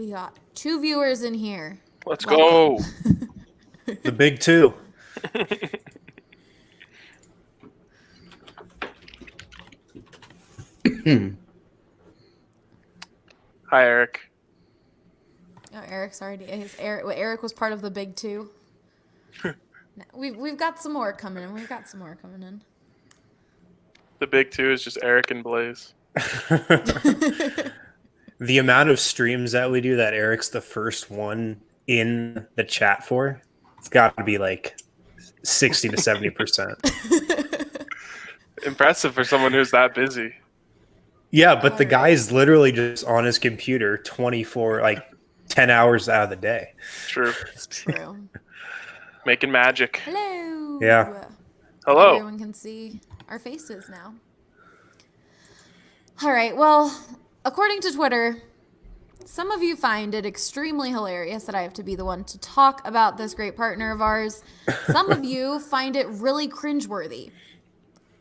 We got 2 viewers in here. Let's go. The big 2. Hi, Eric. Oh, Eric's already. Eric was part of the big 2. We've got some more coming in. The big 2 is just Eric and Blaze. The amount of streams that we do that Eric's the first one in the chat for, it's got to be like 60 to 70%. Impressive for someone who's that busy. Yeah, but the guy's literally just on his computer 10 hours out of the day. True. It's true. Making magic. Hello. Yeah. Hello. Everyone can see our faces now. All right. Well, according to Twitter, some of you find it extremely hilarious that I have to be the one to talk about this great partner of ours. Some of you find it really cringeworthy.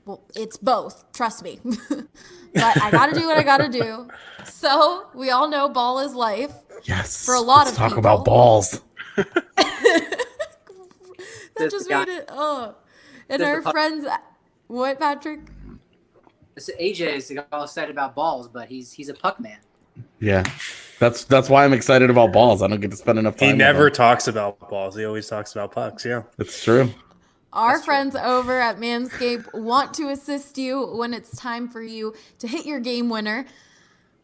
Well, it's both. Trust me. But I got to do what I got to do. So we all know ball is life. Yes. For a lot let's of talk people. about balls. That just made it. Oh, and our friends. What, Patrick? AJ is all excited about balls, but he's a puck man. Yeah, that's why I'm excited about balls. I don't get to spend enough time. He never talks about balls. He always talks about pucks. Yeah, it's true. Our friends over at Manscaped want to assist you when it's time for you to hit your game winner.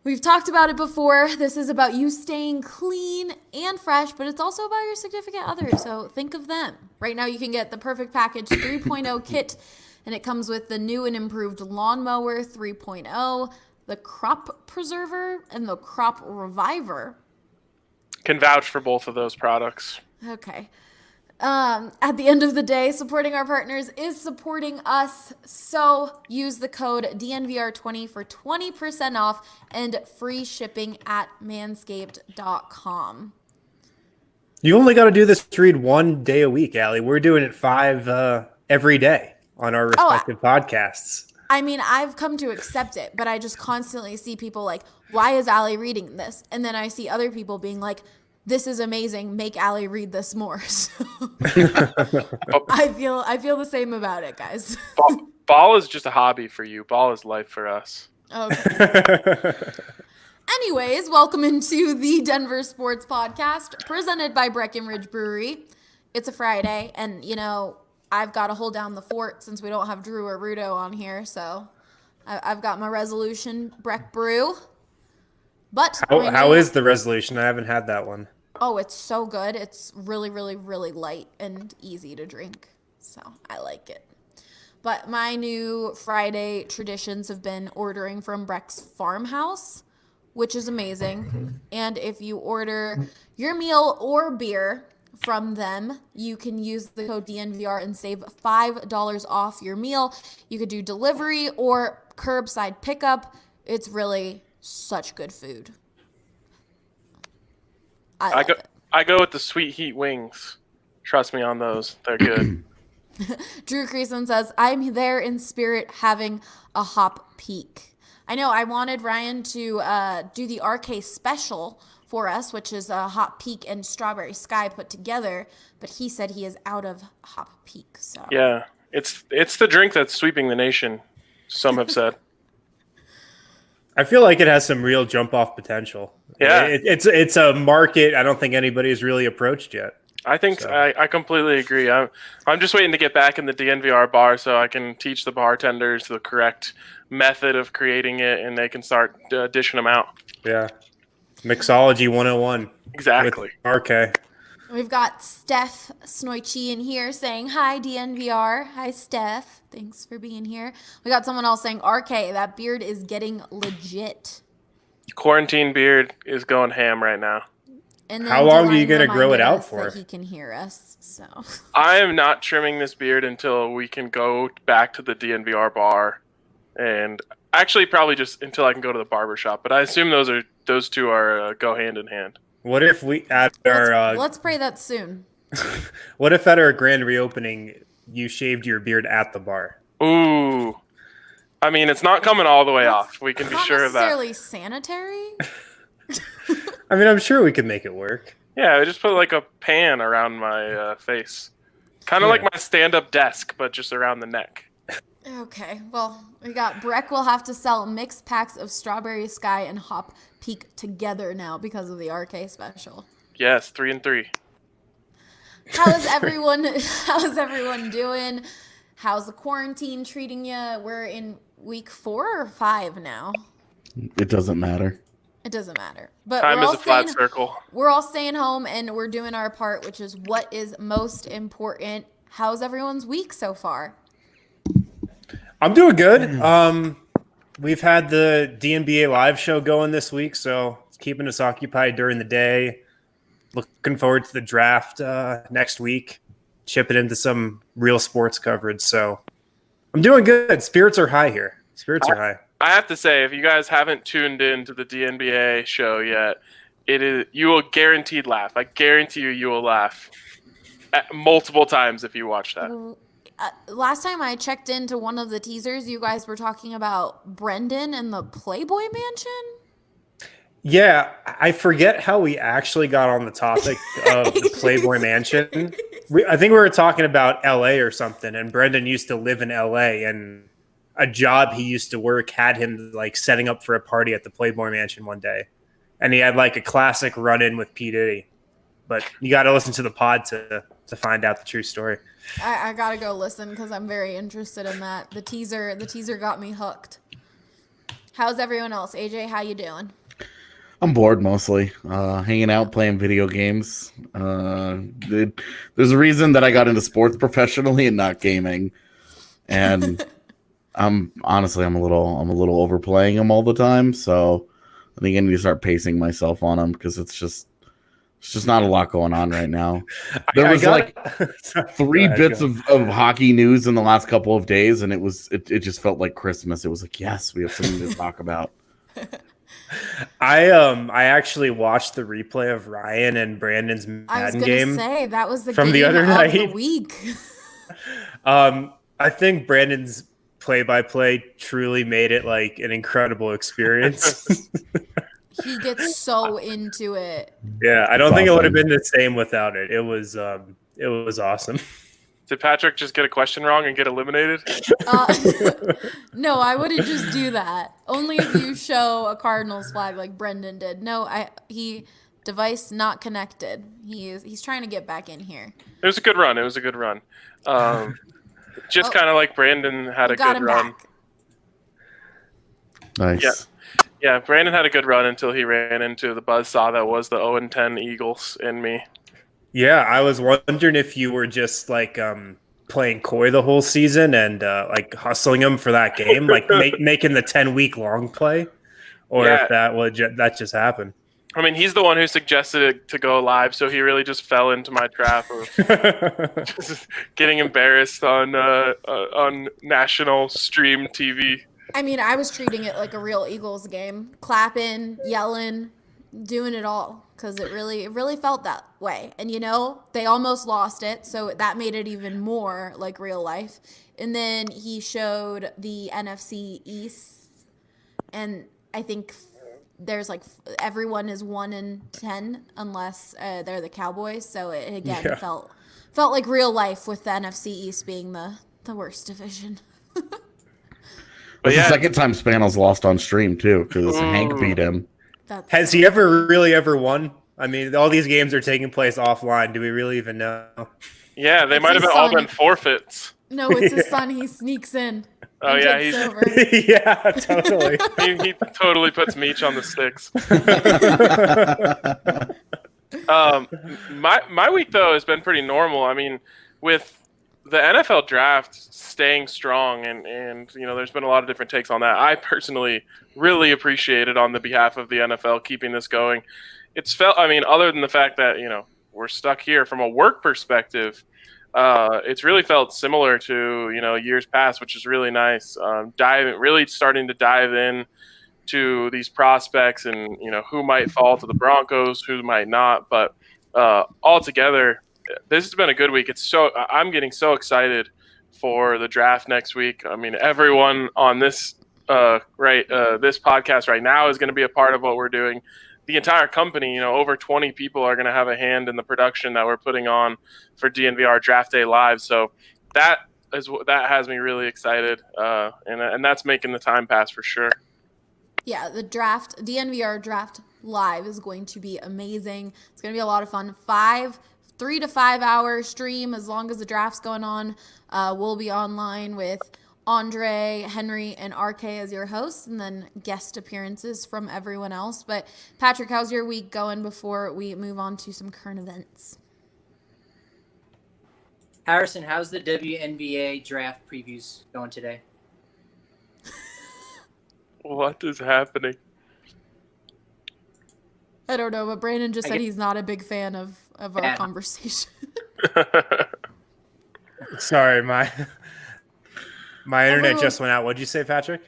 We've talked about it before. This is about you staying clean and fresh, but it's also about your significant other. So think of them. Right now you can get the Perfect Package 3.0 kit, and it comes with the new and improved Lawnmower 3.0, the Crop Preserver, and the Crop Reviver. Can vouch for both of those products. Okay. At the end of the day, supporting our partners is supporting us. So use the code DNVR20 for 20% off and free shipping at manscaped.com. You only got to do this read 1 day a week, Allie. We're doing it 5 every day on our respective podcasts. I mean, I've come to accept it, but I just constantly see people like, why is Allie reading this? And then I see other people being like, this is amazing. Make Allie read this more. So I feel the same about it, guys. Ball is just a hobby for you. Ball is life for us. Okay. Anyways, welcome into the Denver Sports Podcast, presented by Breckenridge Brewery. It's a Friday, and I've got to hold down the fort since we don't have Drew or Rudo on here. So I've got my resolution, Breck Brew. But how is the resolution? I haven't had that one. Oh, it's so good. It's really, really, really light and easy to drink. So I like it. But my new Friday traditions have been ordering from Breck's Farmhouse, which is amazing. And if you order your meal or beer from them, you can use the code DNVR and save $5 off your meal. You could do delivery or curbside pickup. It's really such good food. I go with the sweet heat wings. Trust me on those. They're good. Drew Creason says, I'm there in spirit having a hop peak. I know I wanted Ryan to do the RK special for us, which is a hop peak and strawberry sky put together, but he said he is out of hop peak. So yeah, it's the drink that's sweeping the nation, some have said. I feel like it has some real jump-off potential. Yeah. It's a market I don't think anybody has really approached yet. I think so. I completely agree. I'm just waiting to get back in the DNVR bar so I can teach the bartenders the correct method of creating it, and they can start dishing them out. Yeah. Mixology 101. Exactly. RK. We've got Steph Snoichi in here saying, hi, DNVR. Hi, Steph. Thanks for being here. We got someone else saying, RK, that beard is getting legit. Quarantine beard is going ham right now. And how long are you going to grow it out for? He can hear us, so. I am not trimming this beard until we can go back to the DNVR bar, and actually probably just until I can go to the barber shop. But I assume those two are go hand in hand. What if we let's pray that soon. What if at our grand reopening you shaved your beard at the bar? Ooh, I mean it's not coming all the way off. We can be sure of that. Not necessarily sanitary. I mean, I'm sure we could make it work. Yeah, I just put like a pan around my face. Kind of like my stand-up desk, but just around the neck. Okay, well, we got Breck will have to sell mixed packs of Strawberry Sky and Hop Peak together now because of the RK special. Yes, 3 and 3. How's everyone doing? How's the quarantine treating you? We're in week 4 or 5 now. It doesn't matter. It doesn't matter. But Time is a flat circle. We're all staying home and we're doing our part, which is what is most important. How's everyone's week so far? I'm doing good. We've had the DNBA live show going this week, so it's keeping us occupied during the day. Looking forward to the draft next week, chipping into some real sports coverage. So I'm doing good. Spirits are high here. Spirits are high. I have to say, if you guys haven't tuned in to the DNBA show yet, you will guaranteed laugh. I guarantee you will laugh multiple times if you watch that. Last time I checked into one of the teasers, you guys were talking about Brendan and the Playboy Mansion. Yeah, I forget how we actually got on the topic of the Playboy Mansion. I think we were talking about LA or something, and Brendan used to live in LA, and a job he used to work had him like setting up for a party at the Playboy Mansion one day. And he had like a classic run-in with P. Diddy. But you got to listen to the pod to find out the true story. I gotta go listen because I'm very interested in that. The teaser got me hooked. How's everyone else? AJ, how you doing? I'm bored mostly. Hanging out, playing video games. There's a reason that I got into sports professionally and not gaming. And I'm a little overplaying them all the time. So I think I need to start pacing myself on them because it's just not a lot going on right now. There was three bits of hockey news in the last couple of days, and it just felt like Christmas. It was like, yes, we have something to talk about. I actually watched the replay of Ryan and Brandon's Madden game. Say that was the from game the other night. Of the week. I think Brandon's play-by-play truly made it like an incredible experience. He gets so into it. Yeah, I don't think it would have been the same without it. It was awesome. Did Patrick just get a question wrong and get eliminated? No, I wouldn't just do that. Only if you show a Cardinals flag like Brendan did. No, device not connected. He's trying to get back in here. It was a good run. Just kind of like Brandon had a good run. Back. Nice. Yeah, Brandon had a good run until he ran into the buzzsaw that was the 0-10 Eagles and me. Yeah, I was wondering if you were just like playing coy the whole season and like hustling him for that game, like making the 10-week long play, or if that just happened. I mean, he's the one who suggested it to go live, so he really just fell into my trap of just getting embarrassed on national stream TV. I mean, I was treating it like a real Eagles game, clapping, yelling, doing it all, because it really felt that way. And they almost lost it, so that made it even more like real life. And then he showed the NFC East, and I think there's like everyone is 1-10 unless they're the Cowboys. So it again felt like real life with the NFC East being the worst division. It's the second time Spanels lost on stream too because Hank beat him. Has he ever won? I mean, all these games are taking place offline. Do we really even know? Yeah, they might have all been forfeits. No, it's his son. He sneaks in. Oh yeah, he's over. Yeah, totally. he totally puts Meech on the sticks. My week though has been pretty normal. I mean, with the NFL draft staying strong and there's been a lot of different takes on that. I personally really appreciate it on the behalf of the NFL keeping this going. Other than the fact that, we're stuck here from a work perspective, it's really felt similar to, years past, which is really nice. Really starting to dive in to these prospects and, who might fall to the Broncos, who might not. But altogether, this has been a good week. I'm getting so excited for the draft next week. I mean, everyone on this this podcast right now is going to be a part of what we're doing. the entire company, over 20 people are going to have a hand in the production that we're putting on for DNVR Draft Day Live. So that has me really excited, and that's making the time pass for sure. Yeah, the DNVR Draft Live is going to be amazing. It's going to be a lot of fun. 3 to 5 hour stream as long as the draft's going on. We'll be online with Andre, Henry, and RK as your hosts, and then guest appearances from everyone else. But Patrick, how's your week going before we move on to some current events? Harrison, how's the WNBA draft previews going today? What is happening? I don't know, but Brandon just said he's not a big fan of our conversation. Sorry, my internet just went out. What'd you say, Patrick?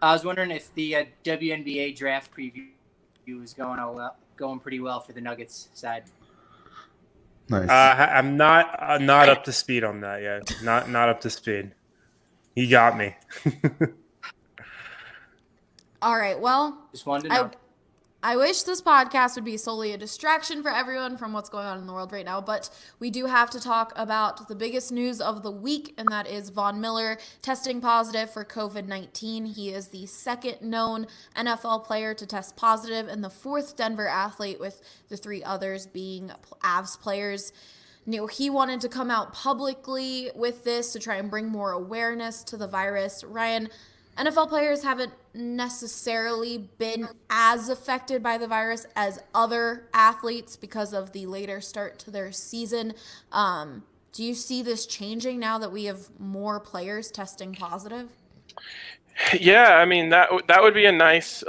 I was wondering if the WNBA draft preview is going pretty well for the Nuggets side. Nice. I'm not up to speed on that yet. Not up to speed. You got me. All right, well, Just wanted to know. I wish this podcast would be solely a distraction for everyone from what's going on in the world right now, but we do have to talk about the biggest news of the week, and that is Von Miller testing positive for COVID-19. He is the second known NFL player to test positive and the fourth Denver athlete, with the 3 others being Avs players. He wanted to come out publicly with this to try and bring more awareness to the virus. Ryan, NFL players haven't necessarily been as affected by the virus as other athletes because of the later start to their season. Do you see this changing now that we have more players testing positive? Yeah, I mean that would be a nice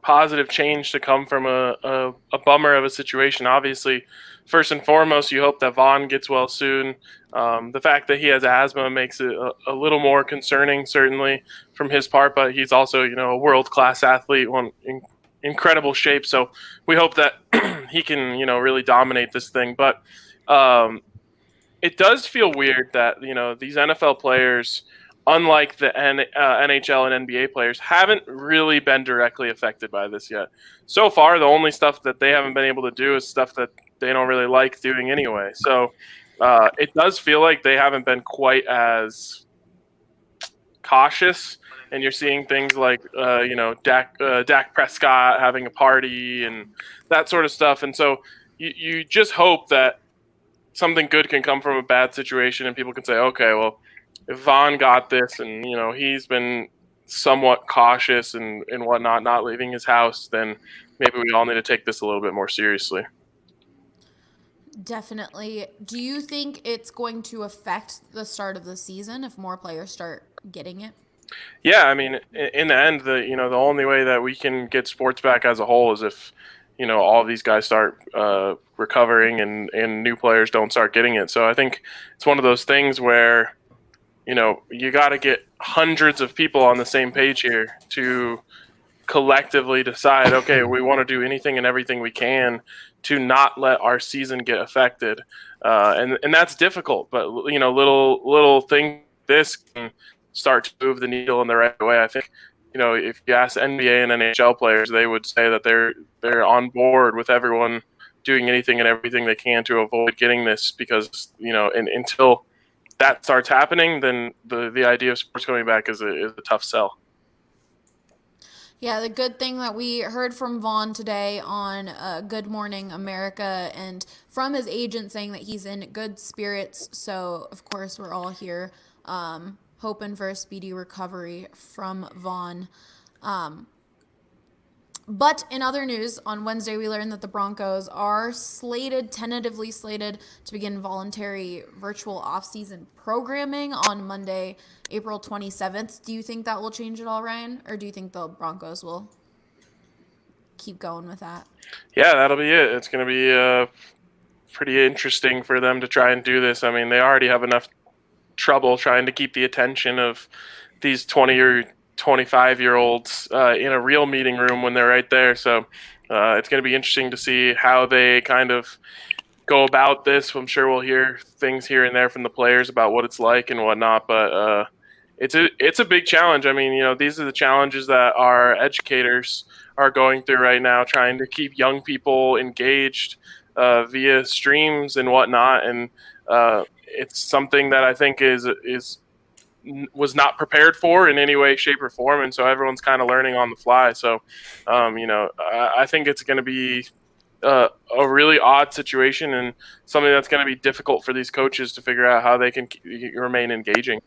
positive change to come from a bummer of a situation. Obviously, first and foremost, you hope that Vaughn gets well soon. The fact that he has asthma makes it a little more concerning, certainly from his part, but he's also, a world-class athlete, in incredible shape. So we hope that he can, really dominate this thing. But it does feel weird that, these NFL players, unlike the NHL and NBA players, haven't really been directly affected by this yet. So far, the only stuff that they haven't been able to do is stuff that they don't really like doing anyway. So it does feel like they haven't been quite as cautious, and you're seeing things like, Dak Prescott having a party and that sort of stuff. And so you just hope that something good can come from a bad situation, and people can say, okay, well, if Vaughn got this and, he's been somewhat cautious and whatnot, not leaving his house, then maybe we all need to take this a little bit more seriously. Definitely. Do you think it's going to affect the start of the season if more players start getting it? Yeah, I mean, in the end, the only way that we can get sports back as a whole is if, all of these guys start recovering and new players don't start getting it. So I think it's one of those things where, you got to get hundreds of people on the same page here to collectively decide, okay, we want to do anything and everything we can to not let our season get affected. And that's difficult, but, little things this can start to move the needle in the right way. I think, if you ask NBA and NHL players, they would say that they're on board with everyone doing anything and everything they can to avoid getting this, because, until that starts happening, then the idea of sports coming back is a tough sell. Yeah, the good thing that we heard from Vaughn today on Good Morning America, and from his agent saying that he's in good spirits. So, of course, we're all here hoping for a speedy recovery from Vaughn. But in other news, on Wednesday, we learned that the Broncos are tentatively slated to begin voluntary virtual offseason programming on Monday, April 27th. Do you think that will change at all, Ryan? Or do you think the Broncos will keep going with that? Yeah, that'll be it. It's going to be pretty interesting for them to try and do this. I mean, they already have enough trouble trying to keep the attention of these 20 or 25-year-olds in a real meeting room when they're right there. So it's going to be interesting to see how they kind of go about this. I'm sure we'll hear things here and there from the players about what it's like and whatnot, but it's a big challenge. I mean, these are the challenges that our educators are going through right now, trying to keep young people engaged via streams and whatnot. And it's something that I think was not prepared for in any way, shape, or form, and so everyone's kind of learning on the fly. So, I think it's going to be a really odd situation and something that's going to be difficult for these coaches to figure out how they can remain engaging.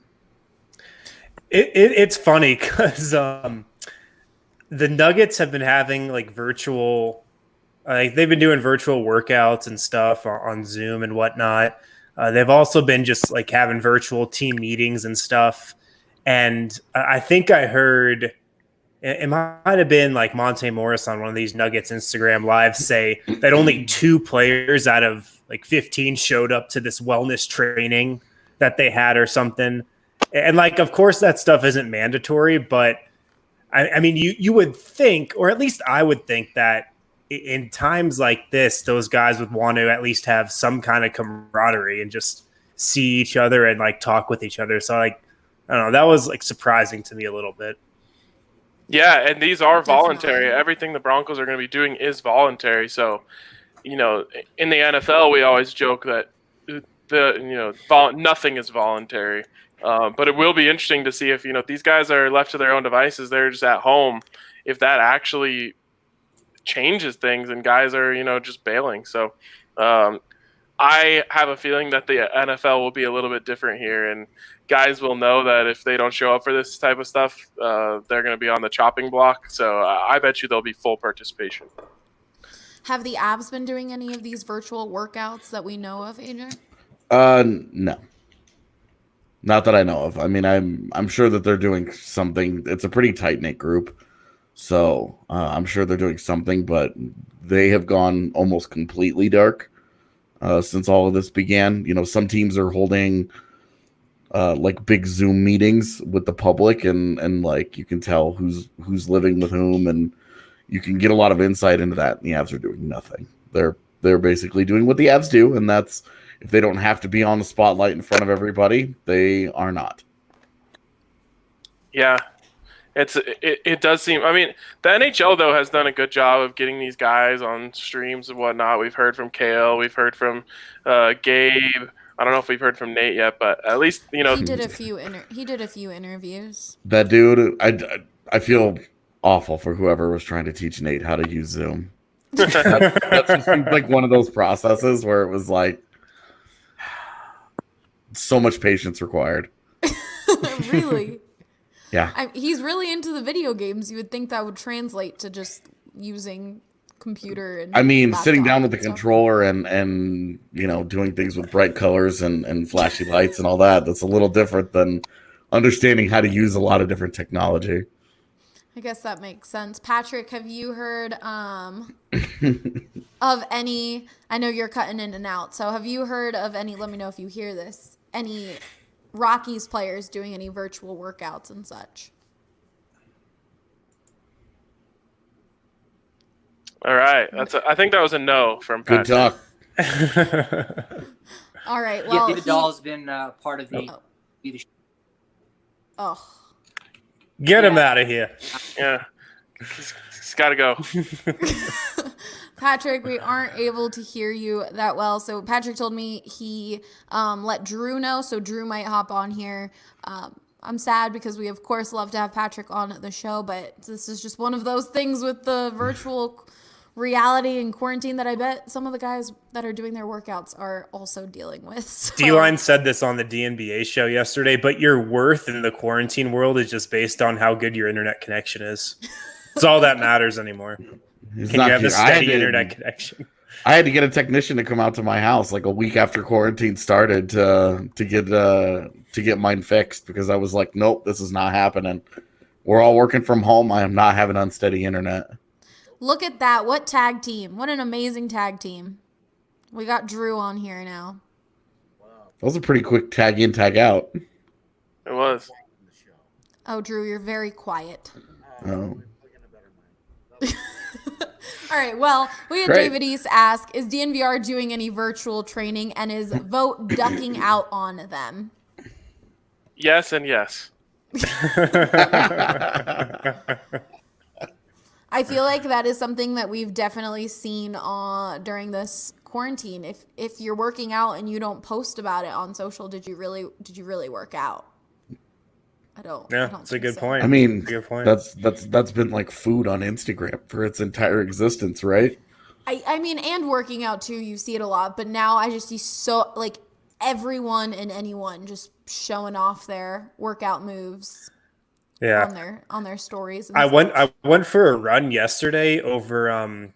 It's funny because the Nuggets have been having like virtual, they've been doing virtual workouts and stuff on Zoom and whatnot. They've also been just like having virtual team meetings and stuff. And I think I heard it might have been like Monte Morris on one of these Nuggets Instagram lives say that only 2 players out of like 15 showed up to this wellness training that they had or something. And like, of course, that stuff isn't mandatory, but I mean, you would think, or at least I would think that in times like this, those guys would want to at least have some kind of camaraderie and just see each other and like talk with each other. So like, I don't know, that was like surprising to me a little bit. Yeah, and these are voluntary. Everything the Broncos are going to be doing is voluntary. So, in the NFL, we always joke that nothing is voluntary. But it will be interesting to see if these guys are left to their own devices. They're just at home. If that actually changes things and guys are just bailing. So I have a feeling that the NFL will be a little bit different here, and guys will know that if they don't show up for this type of stuff, they're going to be on the chopping block. So I bet you there'll be full participation. Have the Avs been doing any of these virtual workouts that we know of, AJ? No. Not that I know of. I mean, I'm sure that they're doing something. It's a pretty tight-knit group. So I'm sure they're doing something, but they have gone almost completely dark since all of this began. Some teams are holding like big Zoom meetings with the public, and like you can tell who's living with whom, and you can get a lot of insight into that. And the Avs are doing nothing. They're basically doing what the Avs do, and that's if they don't have to be on the spotlight in front of everybody, they are not. Yeah. It does seem. I mean, the NHL though has done a good job of getting these guys on streams and whatnot. We've heard from Kale, we've heard from Gabe. I don't know if we've heard from Nate yet, but at least he did a few interviews. That dude, I feel awful for whoever was trying to teach Nate how to use Zoom. That just seems like one of those processes where it was like so much patience required. Really. Yeah. He's really into the video games. You would think that would translate to just using computer and I mean, sitting down with the stuff. controller and doing things with bright colors and flashy lights and all that. That's a little different than understanding how to use a lot of different technology. I guess that makes sense. Patrick, have you heard of any, I know you're cutting in and out, so have you heard of any, let me know if you hear this, any Rockies players doing any virtual workouts and such? All right. I think that was a no from Patrick. Good talk. All right. Well, David Dahl's been part of the. Oh. Get him out of here. Yeah. He's got to go. Patrick, we aren't able to hear you that well. So Patrick told me he let Drew know, so Drew might hop on here. I'm sad because we, of course, love to have Patrick on the show, but this is just one of those things with the virtual reality and quarantine that I bet some of the guys that are doing their workouts are also dealing with. So. D-Line said this on the DNBA show yesterday, but your worth in the quarantine world is just based on how good your internet connection is. It's all that matters anymore. Can you have a steady internet connection? I had to get a technician to come out to my house like a week after quarantine started to get mine fixed because I was like, nope, this is not happening. We're all working from home. I am not having unsteady internet. Look at that. What tag team. What an amazing tag team. We got Drew on here now. That was a pretty quick tag in, tag out. It was. Oh, Drew, you're very quiet. Oh. All right, well, we had Great. David East ask, is DNVR doing any virtual training, and is Vote ducking out on them? Yes and yes. I feel like that is something that we've definitely seen during this quarantine. If you're working out and you don't post about it on social, did you really work out? I don't That's a think good so. point. I mean, That's a good point. that's been like food on Instagram for its entire existence, right? I mean, and working out too, you see it a lot, but now I just see so like everyone and anyone just showing off their workout moves Yeah. on their stories. And I such. went for a run yesterday over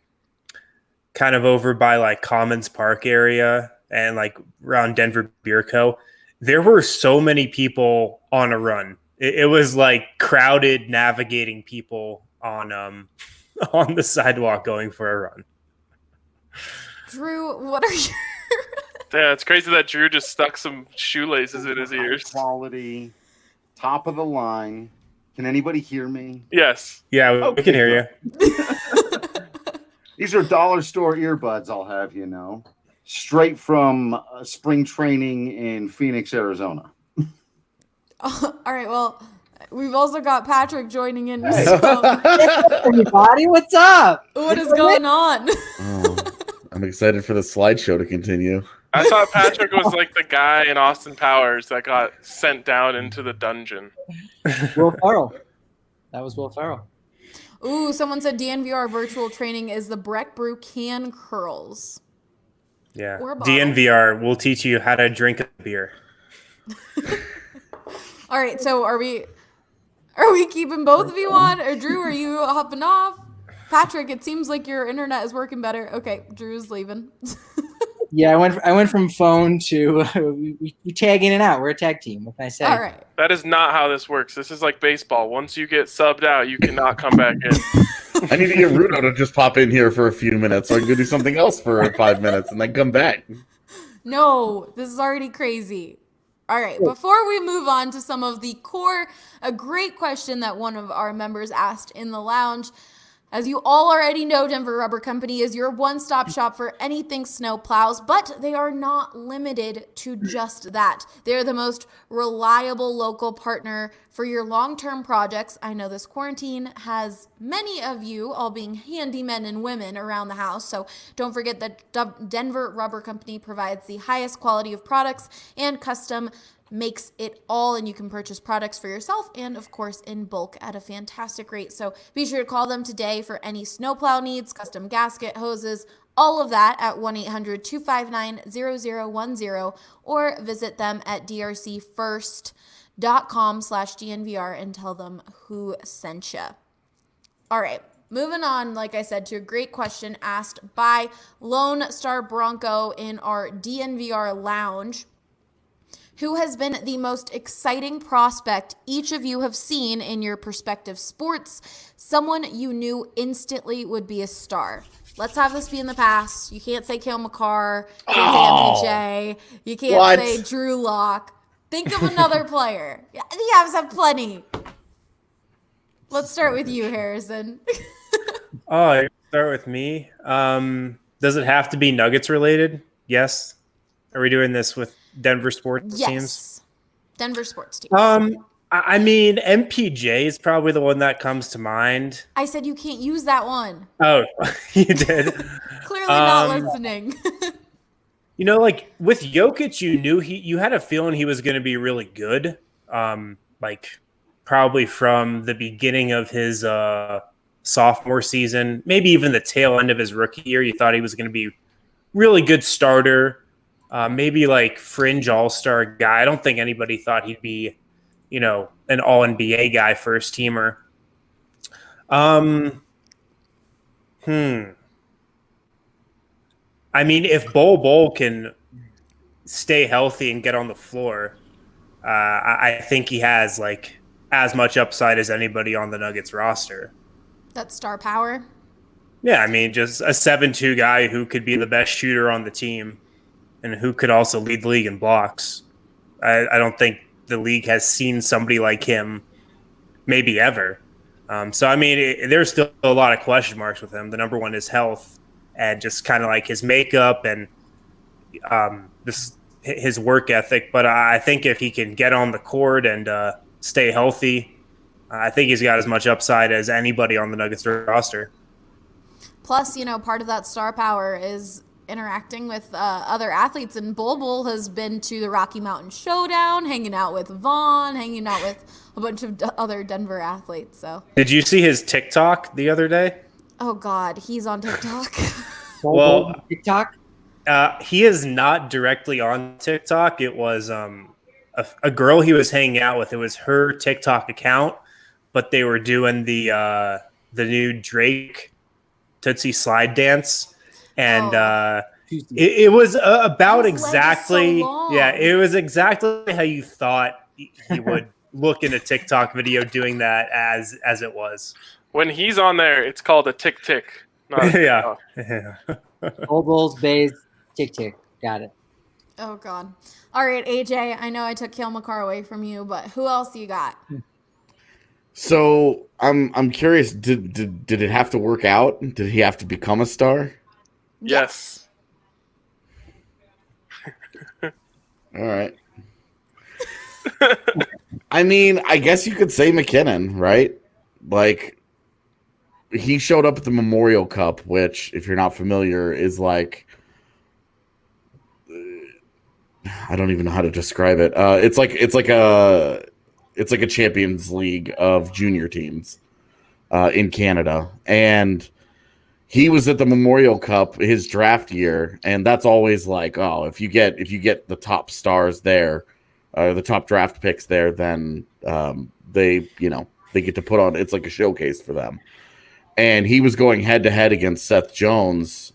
kind of over by like Commons Park area and like around Denver Beer Co. There were so many people on a run. It was like crowded navigating people on on the sidewalk going for a run. Drew, what are you? Yeah, it's crazy that Drew just stuck some shoelaces in his ears. Quality, top of the line. Can anybody hear me? Yes. Yeah, we Okay, can hear you. These are dollar store earbuds, I'll have you know. Straight from spring training in Phoenix, Arizona. All right, well, we've also got Patrick joining in. Hey. So Everybody, what's up? what is going on? Oh, I'm excited for the slideshow to continue. I thought Patrick was like the guy in Austin Powers that got sent down into the dungeon. Will Ferrell. That was Will Ferrell. Ooh, someone said DNVR virtual training is the Breck Brew can curls. Yeah. Or a bottle. DNVR will teach you how to drink a beer. All right, so are we keeping both of you on, or Drew, are you hopping off? Patrick, it seems like your internet is working better. Okay, Drew's leaving. Yeah, I went from phone to we tag in and out. We're a tag team. What can I say? All right. That is not how this works. This is like baseball. Once you get subbed out, you cannot come back in. I need to get Rudo to just pop in here for a few minutes so I can go do something else for 5 minutes and then come back. No, this is already crazy. All right, before we move on to some of the core, a great question that one of our members asked in the lounge. As you all already know, Denver Rubber Company is your one-stop shop for anything snow plows, but they are not limited to just that. They're the most reliable local partner for your long-term projects. I know this quarantine has many of you all being handymen and women around the house, so don't forget that Denver Rubber Company provides the highest quality of products and custom makes it all, and you can purchase products for yourself and of course in bulk at a fantastic rate. So be sure to call them today for any snowplow needs, custom gasket, hoses, all of that at 1-800-259-0010 or visit them at drcfirst.com/DNVR and tell them who sent you. All right. Moving on, like I said, to a great question asked by Lone Star Bronco in our DNVR lounge. Who has been the most exciting prospect each of you have seen in your prospective sports? Someone you knew instantly would be a star. Let's have this be in the past. You can't say Cale Makar. You can't say MPJ. You can't say Drew Lock. Think of another player. The Avs have plenty. Let's start with you, Harrison. Oh, start with me. Does it have to be Nuggets related? Yes. Are we doing this with Denver sports teams? Yes. Denver sports teams. I mean, MPJ is probably the one that comes to mind. I said you can't use that one. Oh, you did. Clearly not listening. You know, like with Jokic, you had a feeling he was going to be really good. Like probably from the beginning of his sophomore season, maybe even the tail end of his rookie year. You thought he was going to be really good starter. Maybe like fringe all-star guy. I don't think anybody thought he'd be, you know, an all-NBA guy, first teamer. I mean, if Bol can stay healthy and get on the floor, I think he has like as much upside as anybody on the Nuggets roster. That's star power. Yeah, I mean, just a 7'2" guy who could be the best shooter on the team and who could also lead the league in blocks. I don't think the league has seen somebody like him maybe ever. So, I mean, there's still a lot of question marks with him. The number one is health and just kind of like his makeup and his work ethic. But I think if he can get on the court and stay healthy. I think he's got as much upside as anybody on the Nuggets roster. Plus, part of that star power is interacting with other athletes. And Bol has been to the Rocky Mountain Showdown, hanging out with Vaughn, hanging out with a bunch of other Denver athletes. So, did you see his TikTok the other day? oh God, he's on TikTok. Well, TikTok. He is not directly on TikTok. It was a girl he was hanging out with. It was her TikTok account, but they were doing the new Drake Tootsie Slide dance, and it was about His leg is so long. it was exactly how you thought he would look in a TikTok video doing that as it was. When he's on there, it's called a tick tick. Not a Yeah. TikTok. Old Bulls, Bays, Tick Tick. Got it. Oh God. All right, AJ, I know I took Cale Makar away from you, but who else you got? So I'm curious. Did it have to work out? Did he have to become a star? Yes. All right. I mean, I guess you could say McKinnon, right? Like, he showed up at the Memorial Cup, which, if you're not familiar, is like, I don't even know how to describe it. It's like a Champions League of junior teams in Canada, and he was at the Memorial Cup his draft year, and that's always like, oh, if you get the top stars there, the top draft picks there, then they get to put on. It's like a showcase for them. And he was going head to head against Seth Jones,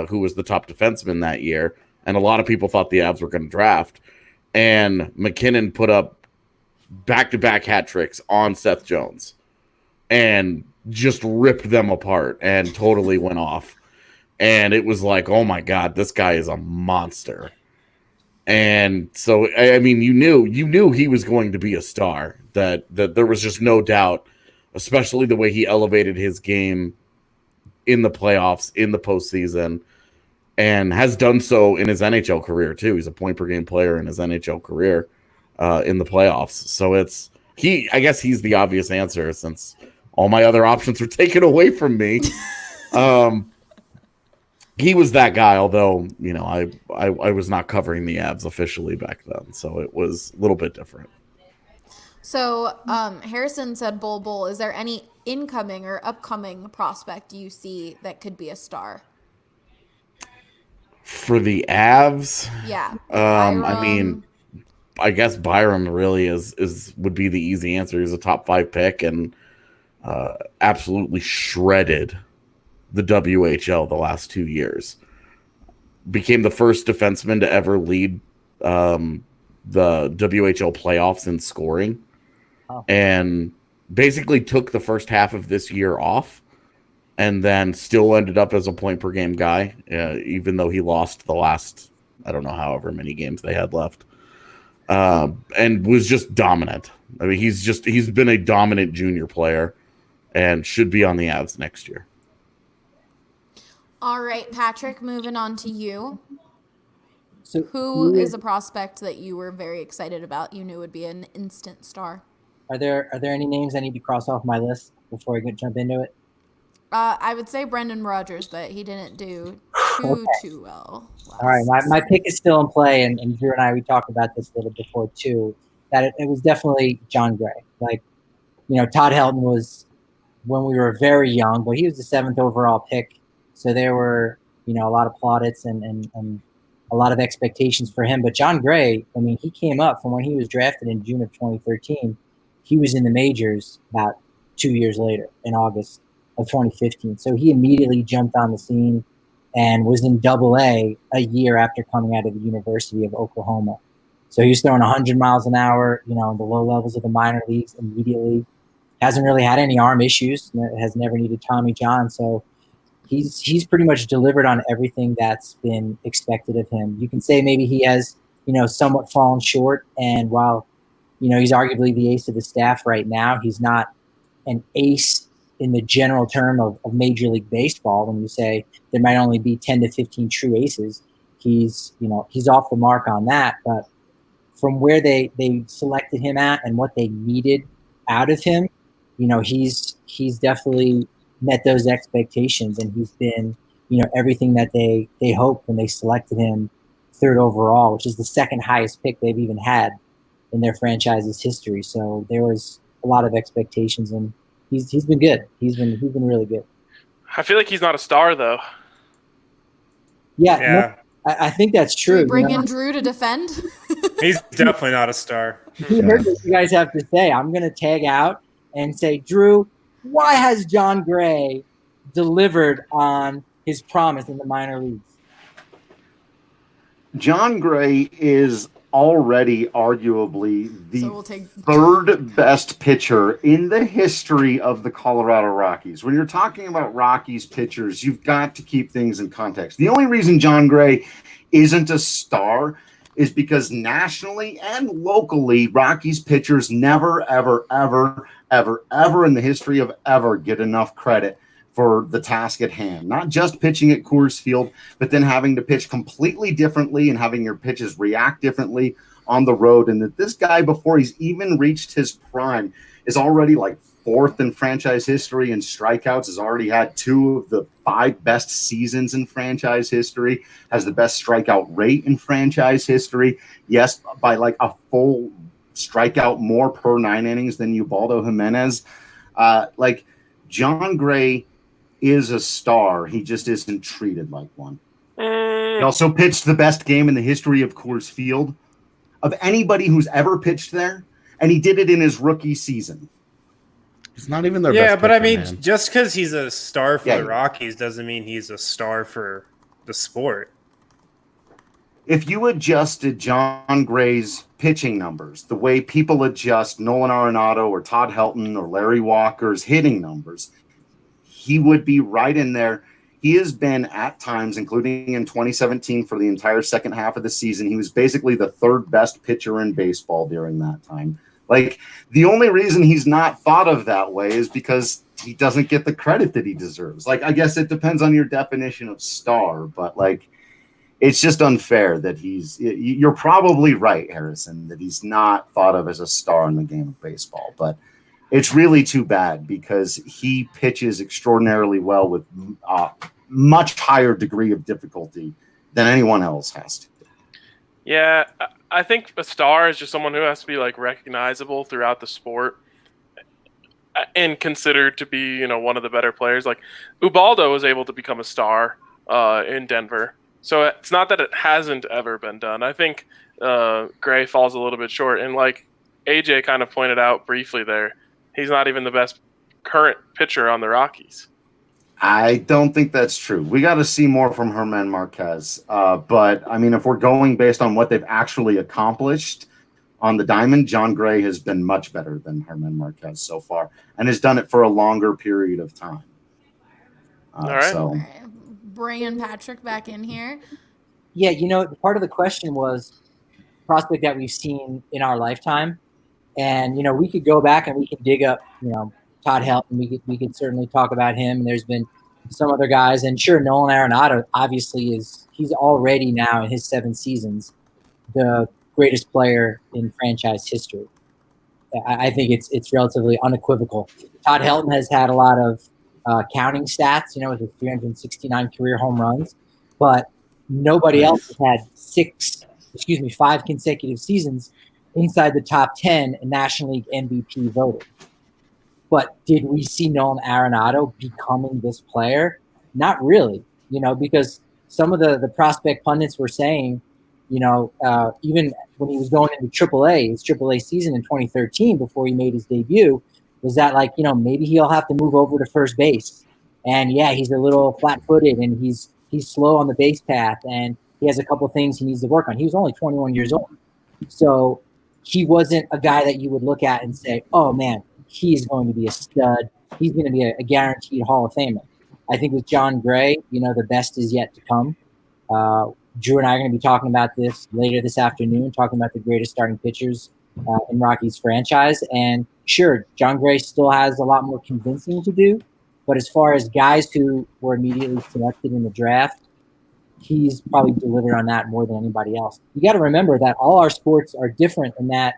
who was the top defenseman that year, and a lot of people thought the Avs were going to draft. And McKinnon put up back-to-back hat tricks on Seth Jones and just ripped them apart and totally went off. And it was like, oh my God, this guy is a monster. And so, I mean, you knew he was going to be a star, that there was just no doubt, especially the way he elevated his game in the playoffs, in the postseason, and has done so in his NHL career too. He's a point per game player in his NHL career in the playoffs. So I guess he's the obvious answer, since all my other options were taken away from me. He was that guy, although, I was not covering the Avs officially back then, so it was a little bit different. So Harrison said Bol. Is there any incoming or upcoming prospect you see that could be a star? For the Avs? Yeah. I mean, I guess Byram really would be the easy answer. He's a top 5 pick and absolutely shredded the WHL the last 2 years. Became the first defenseman to ever lead the WHL playoffs in scoring. Oh. And basically took the first half of this year off, and then still ended up as a point per game guy, even though he lost the last, I don't know, however many games they had left, and was just dominant. I mean, he's been a dominant junior player and should be on the Avs next year. All right, Patrick, moving on to you. So who is a prospect that you were very excited about, you knew would be an instant star? Are there any names I need to cross off my list before I jump into it? I would say Brendan Rodgers, but he didn't do too well. All right, my pick is still in play, and Drew and I, we talked about this a little before too, that it was definitely John Gray. Like, Todd Helton was when we were very young, but he was the 7th overall pick, so there were a lot of plaudits and a lot of expectations for him. But John Gray, I mean, he came up from when he was drafted in June of 2013. He was in the majors about 2 years later, in August of 2015. So he immediately jumped on the scene and was in Double-A a year after coming out of the University of Oklahoma. So he was throwing 100 miles an hour, in the low levels of the minor leagues immediately. Hasn't really had any arm issues. Has never needed Tommy John. So he's pretty much delivered on everything that's been expected of him. You can say maybe he has, somewhat fallen short. And while, he's arguably the ace of the staff right now, he's not an ace in the general term of Major League Baseball. When you say there might only be 10 to 15 true aces, he's off the mark on that. But from where they selected him at and what they needed out of him, he's definitely met those expectations, and he's been, everything that they hoped when they selected him third overall, which is the second highest pick they've even had in their franchise's history. So there was a lot of expectations, and he's been good. He's been really good. I feel like he's not a star though. Yeah. Yeah. No, I think that's true. Should we bring in Drew to defend? He's definitely not a star. He heard what you guys have to say. I'm going to tag out and say, Drew, why has John Gray delivered on his promise in the minor leagues? John Gray is already arguably the third best pitcher in the history of the Colorado Rockies. When you're talking about Rockies pitchers, you've got to keep things in context. The only reason John Gray isn't a star is because nationally and locally, Rockies pitchers never, ever, ever, ever, ever in the history of ever get enough credit for the task at hand. Not just pitching at Coors Field, but then having to pitch completely differently and having your pitches react differently on the road. And that this guy, before he's even reached his prime, is already like fourth in franchise history in strikeouts, has already had 2 of the 5 best seasons in franchise history, has the best strikeout rate in franchise history. Yes, by like a full strikeout more per 9 innings than Ubaldo Jimenez. John Gray is a star. He just isn't treated like one. He also pitched the best game in the history of Coors Field of anybody who's ever pitched there, and he did it in his rookie season. He's not even their best. Yeah, but pitcher, I mean, man. just because he's a star for the Rockies doesn't mean he's a star for the sport. If you adjusted John Gray's pitching numbers the way people adjust Nolan Arenado or Todd Helton or Larry Walker's hitting numbers, he would be right in there. He has been at times, including in 2017 for the entire second half of the season, he was basically the third best pitcher in baseball during that time. Like, the only reason he's not thought of that way is because he doesn't get the credit that he deserves. Like, I guess it depends on your definition of star, but like, it's just unfair that you're probably right, Harrison, that he's not thought of as a star in the game of baseball, but it's really too bad because he pitches extraordinarily well with a much higher degree of difficulty than anyone else has to. Yeah, I think a star is just someone who has to be like recognizable throughout the sport and considered to be, one of the better players. Like Ubaldo was able to become a star in Denver. So it's not that it hasn't ever been done. I think Gray falls a little bit short. And like AJ kind of pointed out briefly there, he's not even the best current pitcher on the Rockies. I don't think that's true. We got to see more from Germán Marquez. But, I mean, if we're going based on what they've actually accomplished on the diamond, John Gray has been much better than Germán Marquez so far and has done it for a longer period of time. All right. So. Bringing Patrick back in here. Yeah, part of the question was prospect that we've seen in our lifetime. And, we could go back and we could dig up, Todd Helton. We could certainly talk about him. And there's been some other guys. And sure, Nolan Arenado obviously he's already now in his 7 seasons the greatest player in franchise history. I think it's relatively unequivocal. Todd Helton has had a lot of counting stats, with his 369 career home runs, but nobody else has had 5 consecutive seasons inside the top 10 in National League MVP voting. But did we see Nolan Arenado becoming this player? Not really, because some of the prospect pundits were saying, even when he was going into his AAA season in 2013 before he made his debut, was that maybe he'll have to move over to first base. And yeah, he's a little flat-footed and he's slow on the base path and he has a couple things he needs to work on. He was only 21 years old. So he wasn't a guy that you would look at and say, oh man, he's going to be a stud. He's going to be a guaranteed Hall of Famer. I think with John Gray, the best is yet to come. Drew and I are going to be talking about this later this afternoon, talking about the greatest starting pitchers in Rockies franchise. And sure, John Gray still has a lot more convincing to do. But as far as guys who were immediately selected in the draft, he's probably delivered on that more than anybody else. You got to remember that all our sports are different in that,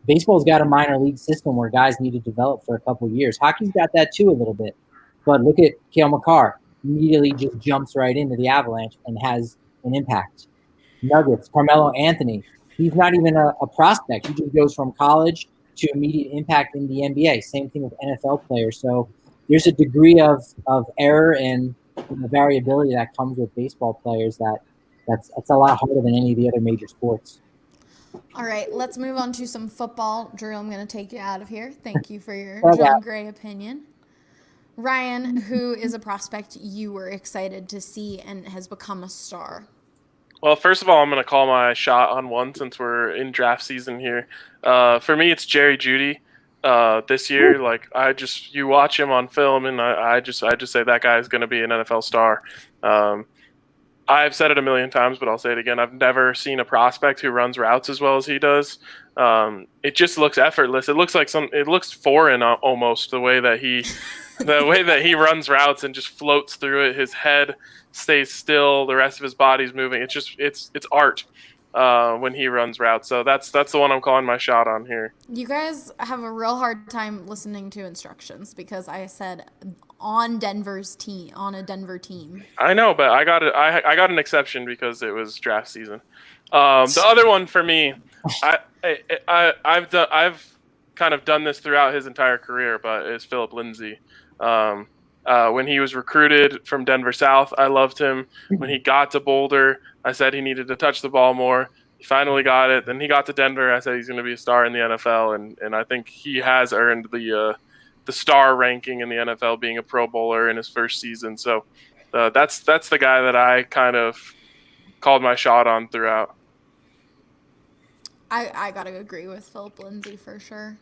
baseball's got a minor league system where guys need to develop for a couple of years. Hockey's got that too a little bit. But look at Cale Makar. Immediately just jumps right into the Avalanche and has an impact. Nuggets, Carmelo Anthony. He's not even a prospect. He just goes from college to immediate impact in the NBA. Same thing with NFL players. So there's a degree of error and the variability that comes with baseball players that's a lot harder than any of the other major sports. All right, let's move on to some football. Drew, I'm going to take you out of here. Thank you for your John Gray opinion. Ryan, who is a prospect you were excited to see and has become a star? Well, first of all, I'm going to call my shot on one since we're in draft season here. For me, it's Jerry Jeudy. This year, you watch him on film, and I just say that guy is going to be an NFL star. I've said it a million times, but I'll say it again. I've never seen a prospect who runs routes as well as he does. It just looks effortless. It looks foreign almost the way that he runs routes and just floats through it. His head stays still. The rest of his body's moving. It's art when he runs routes. So that's the one I'm calling my shot on here. You guys have a real hard time listening to instructions because I said on a Denver team. I know, but I got an exception because it was draft season. The other one for me, I've kind of done this throughout his entire career, but is Philip Lindsay. When he was recruited from Denver South, I loved him. When he got to Boulder, I said he needed to touch the ball more. He finally got it. Then he got to Denver. I said he's going to be a star in the NFL, and I think he has earned the star ranking in the NFL, being a Pro Bowler in his first season. So that's the guy that I kind of called my shot on throughout. I got to agree with Philip Lindsay for sure.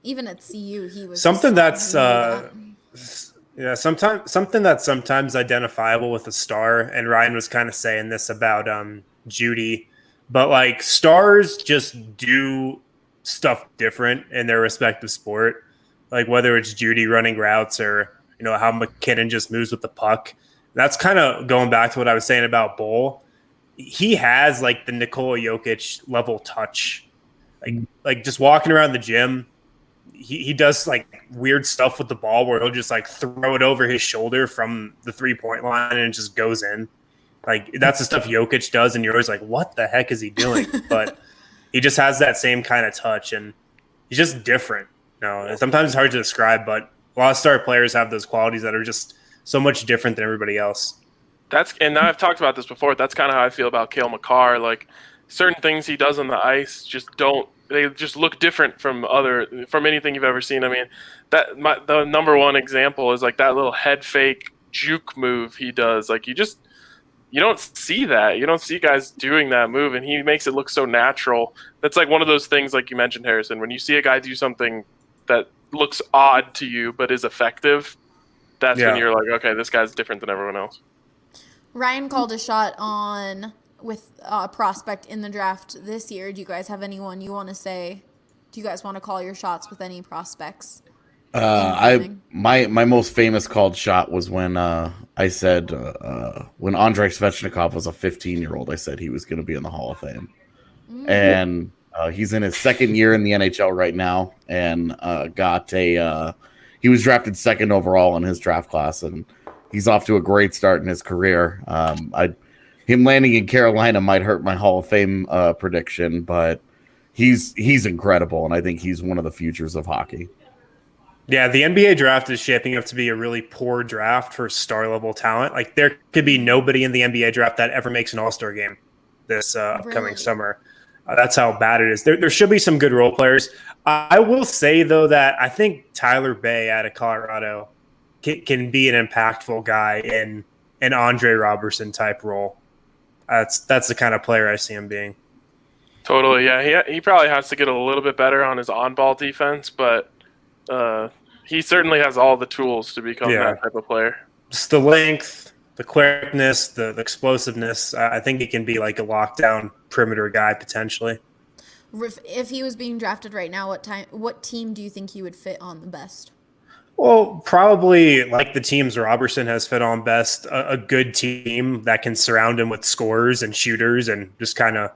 Even at CU, he was something that's sometimes identifiable with a star. And Ryan was kind of saying this about Jeudy, but stars just do stuff different in their respective sport. Like whether it's Jeudy running routes or how McKinnon just moves with the puck. That's kind of going back to what I was saying about Bull. He has the Nikola Jokic level touch, like just walking around the gym. He does weird stuff with the ball where he'll just throw it over his shoulder from the 3-point line and it just goes in. That's the stuff Jokic does, and you're always like, what the heck is he doing? But he just has that same kind of touch, and he's just different. Sometimes it's hard to describe, but a lot of star players have those qualities that are just so much different than everybody else. And I've talked about this before. That's kind of how I feel about Cale Makar. Certain things he does on the ice they just look different from anything you've ever seen. I mean, the number one example is that little head fake juke move he does. You don't see that. You don't see guys doing that move, and he makes it look so natural. That's one of those things, like you mentioned, Harrison, when you see a guy do something that looks odd to you but is effective, that's when you're like, okay, this guy's different than everyone else. Ryan called a shot on with a prospect in the draft this year. Do you guys have anyone you want to say? Do you guys want to call your shots with any prospects? My most famous called shot was when I said when Andrei Svechnikov was a 15-year-old, I said he was going to be in the Hall of Fame. And he's in his second year in the NHL right now, and he was drafted second overall in his draft class, and he's off to a great start in his career. Him landing in Carolina might hurt my Hall of Fame prediction, but he's incredible, and I think he's one of the futures of hockey. Yeah, the NBA draft is shaping up to be a really poor draft for star-level talent. There could be nobody in the NBA draft that ever makes an All-Star game this upcoming summer. That's how bad it is. There should be some good role players. I will say, though, that I think Tyler Bay out of Colorado can be an impactful guy in an Andre Robertson type role. That's the kind of player I see him being. Totally, yeah. He probably has to get a little bit better on his on-ball defense, but he certainly has all the tools to become that type of player. Just the length, the quickness, the explosiveness. I think he can be a lockdown perimeter guy potentially. If he was being drafted right now, what team do you think he would fit on the best? Well, probably like the teams Robertson has fit on best, a good team that can surround him with scorers and shooters and just kind of,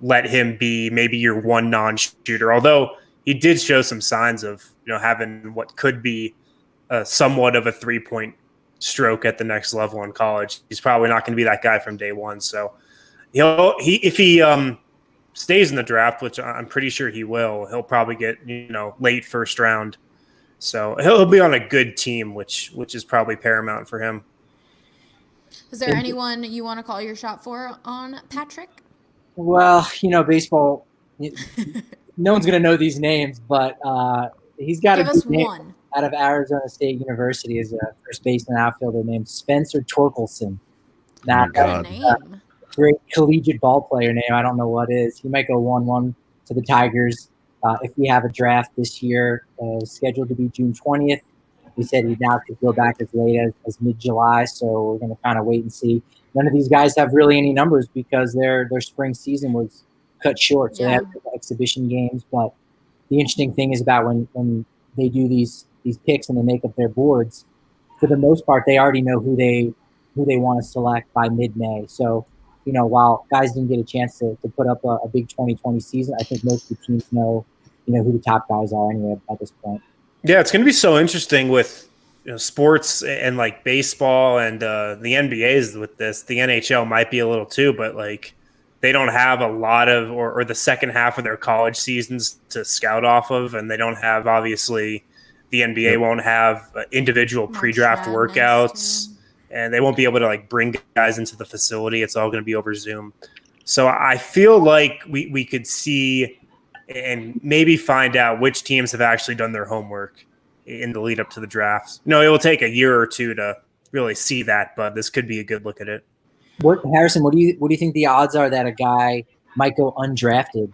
let him be maybe your one non-shooter. Although he did show some signs of, having what could be somewhat of a 3-point stroke at the next level in college. He's probably not going to be that guy from day one. So if he stays in the draft, which I'm pretty sure he will, he'll probably get, late first round. So he'll be on a good team, which is probably paramount for him. Is there anyone you want to call your shot for on Patrick? Well, baseball, no one's going to know these names, but he's got Give us one. Out of Arizona State University is a first baseman outfielder named Spencer Torkelson. Now, God. Name. Great collegiate ball player name. I don't know what is. He might go 1-1 to the Tigers. If we have a draft this year, scheduled to be June 20th, he said he now could go back as late as mid-July, so we're going to kind of wait and see. None of these guys have really any numbers because their spring season was cut short, so they have exhibition games. But the interesting thing is about when they do these picks and they make up their boards, for the most part, they already know who they want to select by mid-May. So, while guys didn't get a chance to put up a big 2020 season, I think most of the teams know, who the top guys are anyway at this point. Yeah, it's going to be so interesting with sports and like baseball and the NBA's with this. The NHL might be a little too, but like they don't have a lot of or the second half of their college seasons to scout off of, and they don't have obviously the NBA won't have individual pre-draft workouts. Too. And they won't be able to like bring guys into the facility. It's all going to be over Zoom. So I feel like we could see and maybe find out which teams have actually done their homework in the lead up to the drafts. It will take a year or two to really see that, but this could be a good look at it. Harrison, what do you think the odds are that a guy might go undrafted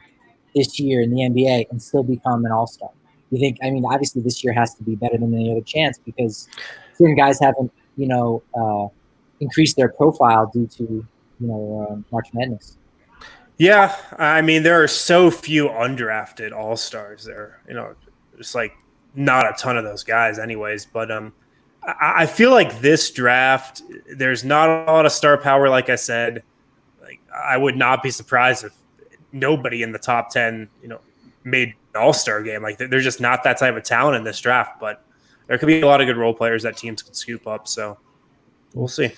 this year in the NBA and still become an all-star? You think? I mean, obviously this year has to be better than any other chance because certain guys haven't, increase their profile due to, March Madness. Yeah, I mean, there are so few undrafted all-stars there. It's like not a ton of those guys anyways. But I feel like this draft, there's not a lot of star power, like I said. Like I would not be surprised if nobody in the top 10, made an all-star game. Like there's just not that type of talent in this draft. But there could be a lot of good role players that teams could scoop up. So we'll see.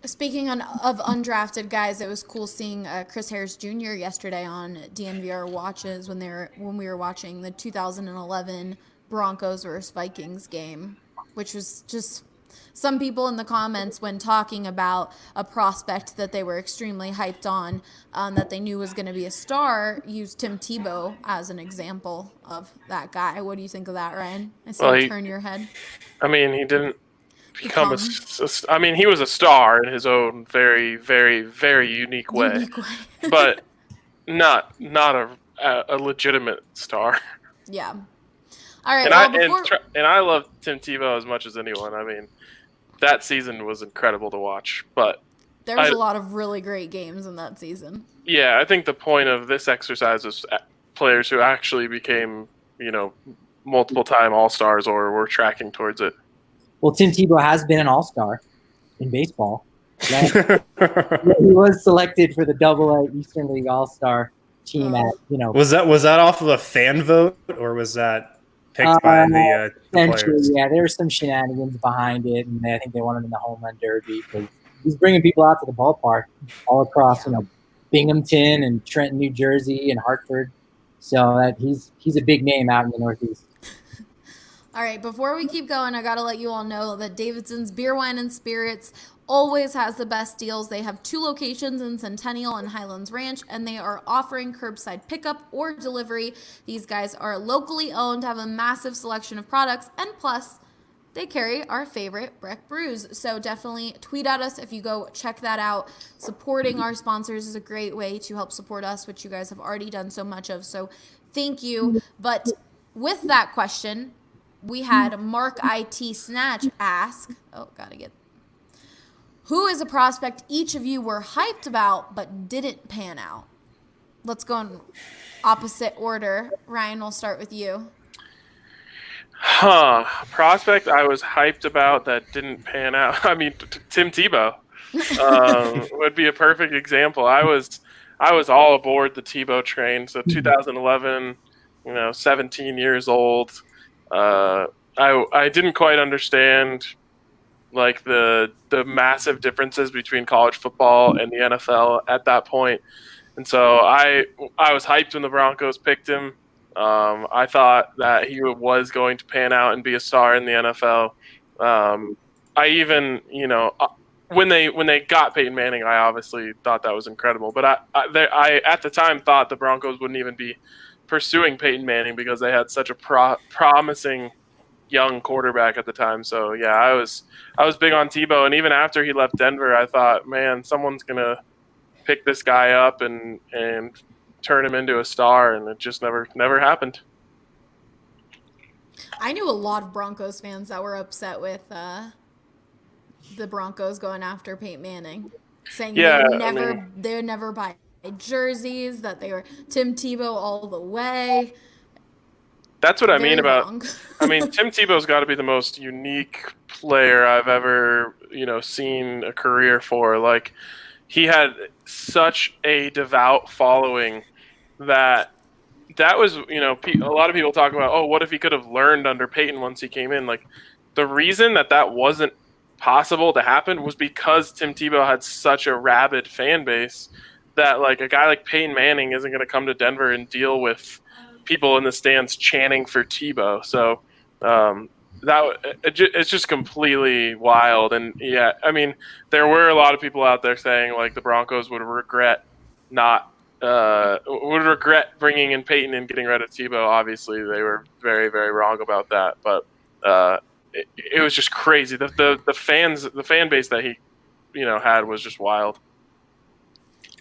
Speaking of undrafted guys, it was cool seeing Chris Harris Jr. yesterday on DNVR watches when we were watching the 2011 Broncos versus Vikings game, which was just some people in the comments when talking about a prospect that they were extremely hyped on, that they knew was going to be a star, used Tim Tebow as an example of that guy. What do you think of that, Ryan? I see you turn your head. I mean, he didn't become he was a star in his own very, very, very unique way. But not a legitimate star. Yeah. All right. And I love Tim Tebow as much as anyone. I mean, that season was incredible to watch. But there was a lot of really great games in that season. Yeah, I think the point of this exercise is players who actually became, multiple-time All-Stars or were tracking towards it. Well, Tim Tebow has been an all-star in baseball. Right? He was selected for the Double-A Eastern League All-Star team at, Was that off of a fan vote or was that picked by the players? Yeah, there were some shenanigans behind it, and I think they wanted him in the home run derby because he's bringing people out to the ballpark all across, Binghamton and Trenton, New Jersey, and Hartford. So that he's a big name out in the Northeast. All right, before we keep going, I got to let you all know that Davidson's Beer, Wine, and Spirits always has the best deals. They have 2 locations in Centennial and Highlands Ranch, and they are offering curbside pickup or delivery. These guys are locally owned, have a massive selection of products, and plus, they carry our favorite Breck brews. So definitely tweet at us if you go check that out. Supporting our sponsors is a great way to help support us, which you guys have already done so much of. So thank you. But with that question, we had Mark IT Snatch ask, who is a prospect each of you were hyped about but didn't pan out? Let's go in opposite order. Ryan, we'll start with you. Prospect I was hyped about that didn't pan out. I mean, Tim Tebow would be a perfect example. I was all aboard the Tebow train. So 2011, 17 years old. I didn't quite understand like the massive differences between college football and the NFL at that point. And so I was hyped when the Broncos picked him. I thought that he was going to pan out and be a star in the NFL. I even, when they got Peyton Manning, I obviously thought that was incredible. But I at the time thought the Broncos wouldn't even be pursuing Peyton Manning because they had such a promising young quarterback at the time. So yeah, I was big on Tebow, and even after he left Denver, I thought, man, someone's gonna pick this guy up and turn him into a star, and it just never happened. I knew a lot of Broncos fans that were upset with the Broncos going after Peyton Manning, saying they would never buy jerseys, that they were Tim Tebow all the way. That's what I mean about. Wrong. I mean, Tim Tebow's got to be the most unique player I've ever seen a career for. Like, he had such a devout following that was, a lot of people talk about, oh, what if he could have learned under Peyton once he came in? Like, the reason that wasn't possible to happen was because Tim Tebow had such a rabid fan base that, like, a guy like Peyton Manning isn't going to come to Denver and deal with people in the stands chanting for Tebow. So it's just completely wild. And yeah, I mean, there were a lot of people out there saying like the Broncos would regret bringing in Peyton and getting rid of Tebow. Obviously, they were very, very wrong about that. But it was just crazy. The fan base that he had was just wild.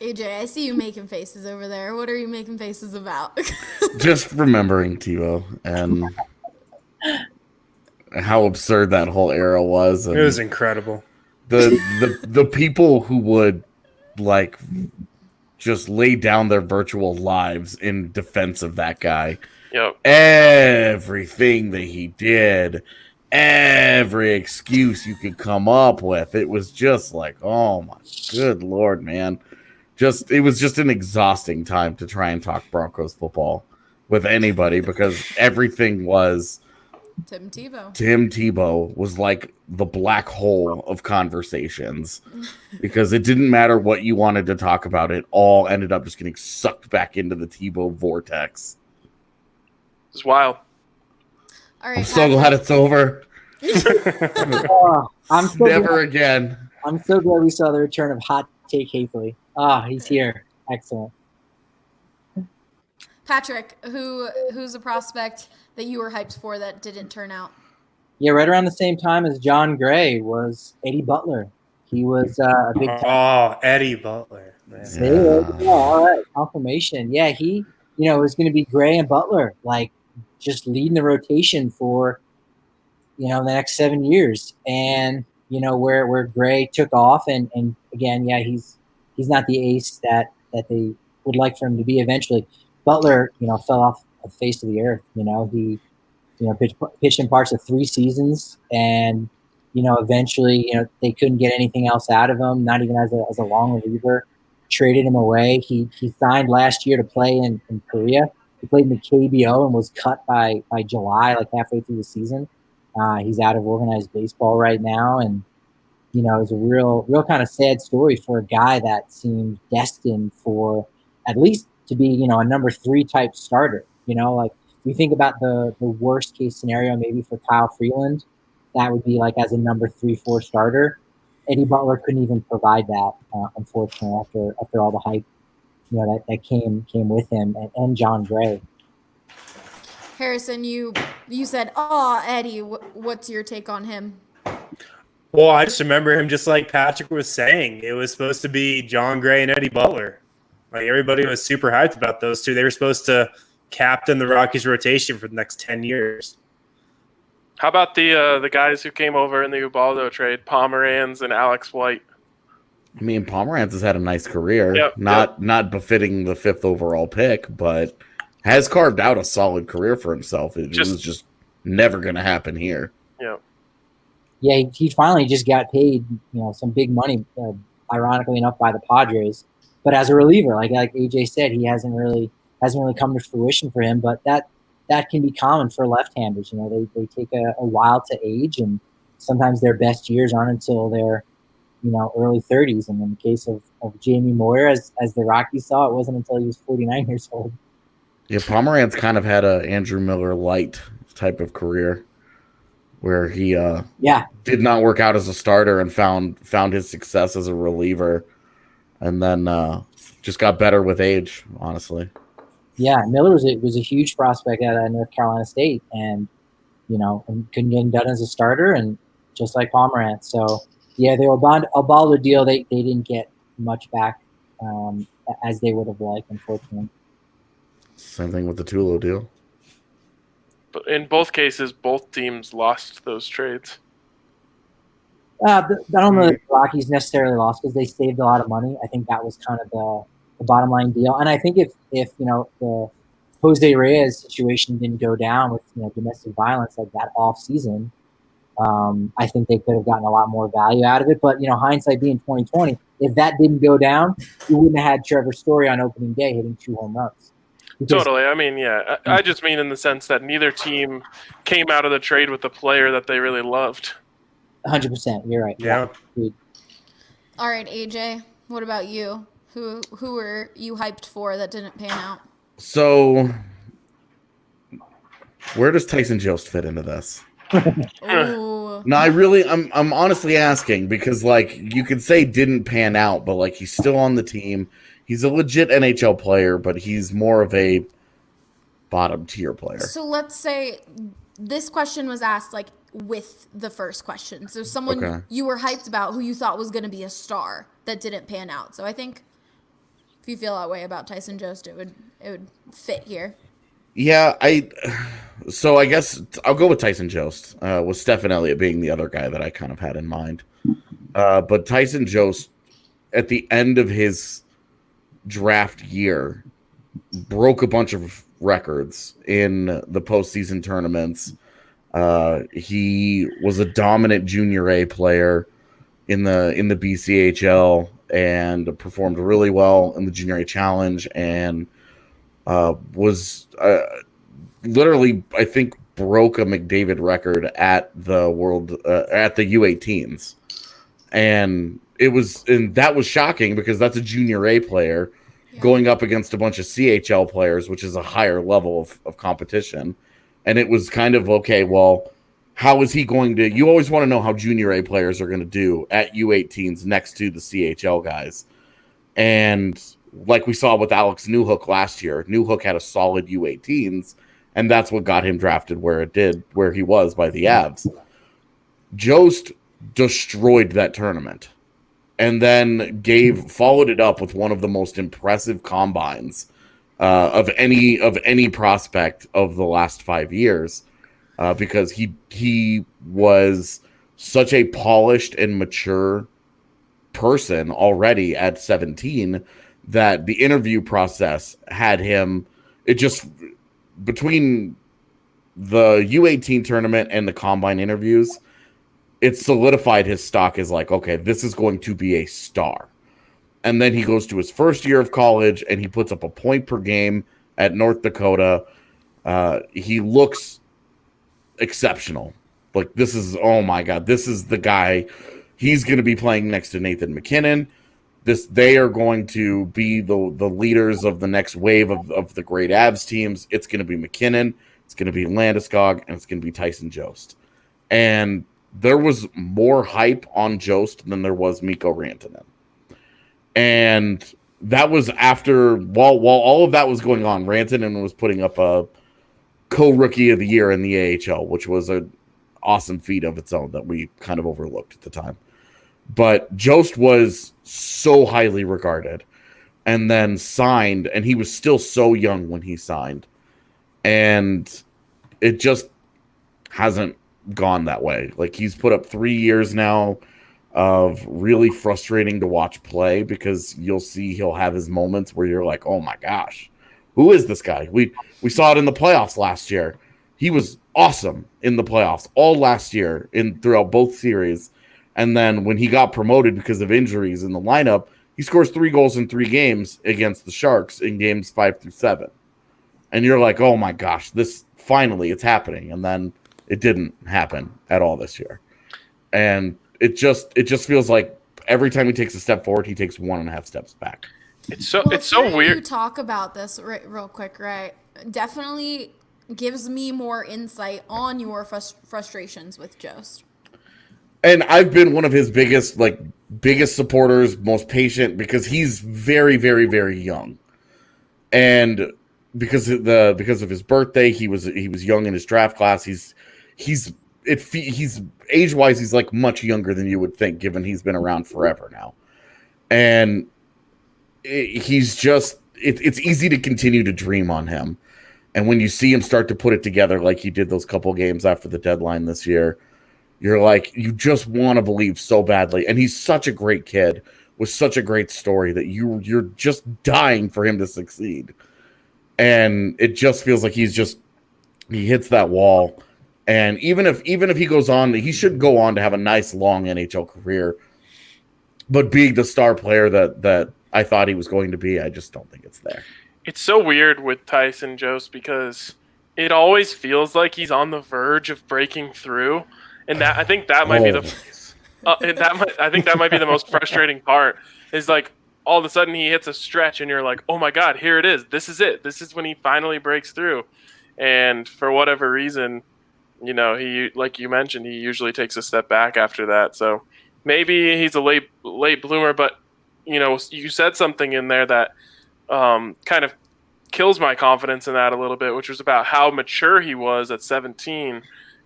AJ, I see you making faces over there. What are you making faces about? Just remembering Tebow and how absurd that whole era was. And it was incredible. The people who would like just lay down their virtual lives in defense of that guy. Yep. Everything that he did, every excuse you could come up with. It was just like, oh my good Lord, man. It was just an exhausting time to try and talk Broncos football with anybody because everything was Tim Tebow. Tim Tebow was like the black hole of conversations because it didn't matter what you wanted to talk about. It all ended up just getting sucked back into the Tebow vortex. It's wild. All right, I'm so glad it's over. Never again. I'm so glad we saw the return of Hot Take Haefely. He's here. Excellent. Patrick, who's a prospect that you were hyped for that didn't turn out? Yeah, right around the same time as John Gray was Eddie Butler. He was a big time. Oh, Eddie Butler. All right, confirmation. Yeah, he, was going to be Gray and Butler, like just leading the rotation for, the next 7 years. And, where Gray took off and again, yeah, he's not the ace that they would like for him to be eventually. Butler, fell off the face of the earth. He, pitched in parts of 3 seasons, and eventually, they couldn't get anything else out of him. Not even as a long reliever. Traded him away. He signed last year to play in Korea. He played in the KBO and was cut by July, like halfway through the season. He's out of organized baseball right now, and it's a real kind of sad story for a guy that seemed destined for at least to be, a number 3 type starter. Like you think about the worst case scenario, maybe for Kyle Freeland, that would be like as a number 3-4 starter. Eddie Butler couldn't even provide that, unfortunately, after all the hype, that came with him and John Gray. Harrison, you said, "Oh, Eddie, what's your take on him?" Well, I just remember him just like Patrick was saying. It was supposed to be John Gray and Eddie Butler. Like everybody was super hyped about those two. They were supposed to captain the Rockies rotation for the next 10 years. How about the guys who came over in the Ubaldo trade, Pomeranz and Alex White? I mean, Pomeranz has had a nice career. Yep, not befitting the 5th overall pick, but has carved out a solid career for himself. It was just never going to happen here. Yeah. Yeah, he finally just got paid, some big money, ironically enough, by the Padres. But as a reliever, like AJ said, he hasn't really come to fruition for him. But that can be common for left-handers. They take a while to age, and sometimes their best years aren't until their early 30s. And in the case of Jamie Moyer, as the Rockies saw, it wasn't until he was 49 years old. Yeah, Pomeranz kind of had a Andrew Miller light type of career, where he did not work out as a starter and found his success as a reliever, and then just got better with age, honestly. Yeah, Miller was a huge prospect at North Carolina State, and and couldn't get him done as a starter, and just like Pomerantz. So yeah, they were about the deal. They didn't get much back as they would have liked, unfortunately. Same thing with the Tulo deal. But in both cases, both teams lost those trades. I don't know that the Rockies necessarily lost because they saved a lot of money. I think that was kind of the bottom line deal. And I think if the Jose Reyes situation didn't go down with domestic violence like that off season, I think they could have gotten a lot more value out of it. But hindsight being 2020, if that didn't go down, you wouldn't have had Trevor Story on opening day hitting 2 home runs. Totally. I mean, yeah. I just mean in the sense that neither team came out of the trade with a player that they really loved. 100%. You're right. Yeah. All right, AJ. What about you? Who were you hyped for that didn't pan out? So, where does Tyson Jost fit into this? Ooh. No, I'm honestly asking because you could say didn't pan out, but he's still on the team. He's a legit NHL player, but he's more of a bottom tier player. So let's say this question was asked with the first question. So someone you were hyped about who you thought was going to be a star that didn't pan out. So I think if you feel that way about Tyson Jost, it would fit here. Yeah, so I guess I'll go with Tyson Jost, with Stephen Elliott being the other guy that I kind of had in mind. But Tyson Jost, at the end of his draft year, broke a bunch of records in the postseason tournaments. He was a dominant junior A player in the BCHL and performed really well in the junior A challenge, and was literally, I think, broke a McDavid record at the world at the U18s, and that was shocking because that's a junior A player going up against a bunch of CHL players, which is a higher level of competition. And it was kind of, okay, well, how is he going to... You always want to know how junior A players are going to do at U18s next to the CHL guys. And like we saw with Alex Newhook last year, Newhook had a solid U18s, and that's what got him drafted where he was by the Avs. Jost destroyed that tournament, and then followed it up with one of the most impressive combines of any prospect of the last 5 years, because he was such a polished and mature person already at 17 that the interview process had him. It just, between the U18 tournament and the combine interviews, it solidified his stock as okay, this is going to be a star. And then he goes to his first year of college and he puts up a point per game at North Dakota. He looks exceptional. This is, oh my God, this is the guy. He's going to be playing next to Nathan McKinnon. They are going to be the leaders of the next wave of the great Avs teams. It's going to be McKinnon, it's going to be Landeskog, and it's going to be Tyson Jost. And there was more hype on Jost than there was Mikko Rantanen. And that was after, while all of that was going on, Rantanen was putting up a co-rookie of the year in the AHL, which was an awesome feat of its own that we kind of overlooked at the time. But Jost was so highly regarded and then signed, and he was still so young when he signed. And it just hasn't gone that way. He's put up 3 years now of really frustrating to watch play, because he'll have his moments where you're like, oh my gosh, who is this guy? We saw it in the playoffs last year. He was awesome in the playoffs all last year throughout both series. And then when he got promoted because of injuries in the lineup, he scores 3 goals in 3 games against the Sharks in games 5 through 7. And you're like, oh my gosh, this finally it's happening. And then it didn't happen at all this year. And it just feels like every time he takes a step forward, he takes 1.5 steps back. It's so weird. You talk about this real quick, right? Definitely gives me more insight on your frustrations with Jost. And I've been one of his biggest supporters, most patient, because he's very, very, very young. And because of his birthday, he was young in his draft class. He's age-wise, he's like much younger than you would think, given he's been around forever now. And he's just it's easy to continue to dream on him. And when you see him start to put it together like he did those couple games after the deadline this year, you're like, you just want to believe so badly. And he's such a great kid with such a great story that you're just dying for him to succeed. And it just feels like he hits that wall. And even if he goes on, he should go on to have a nice long NHL career. But being the star player that I thought he was going to be, I just don't think it's there. It's so weird with Tyson Jost because it always feels like he's on the verge of breaking through, and I think that might be the most frustrating part. Is like all of a sudden he hits a stretch, and you're like, oh my god, here it is. This is it. This is when he finally breaks through, and for whatever reason, he, like you mentioned, he usually takes a step back after that. So maybe he's a late bloomer, but you said something in there that kind of kills my confidence in that a little bit, which was about how mature he was at 17.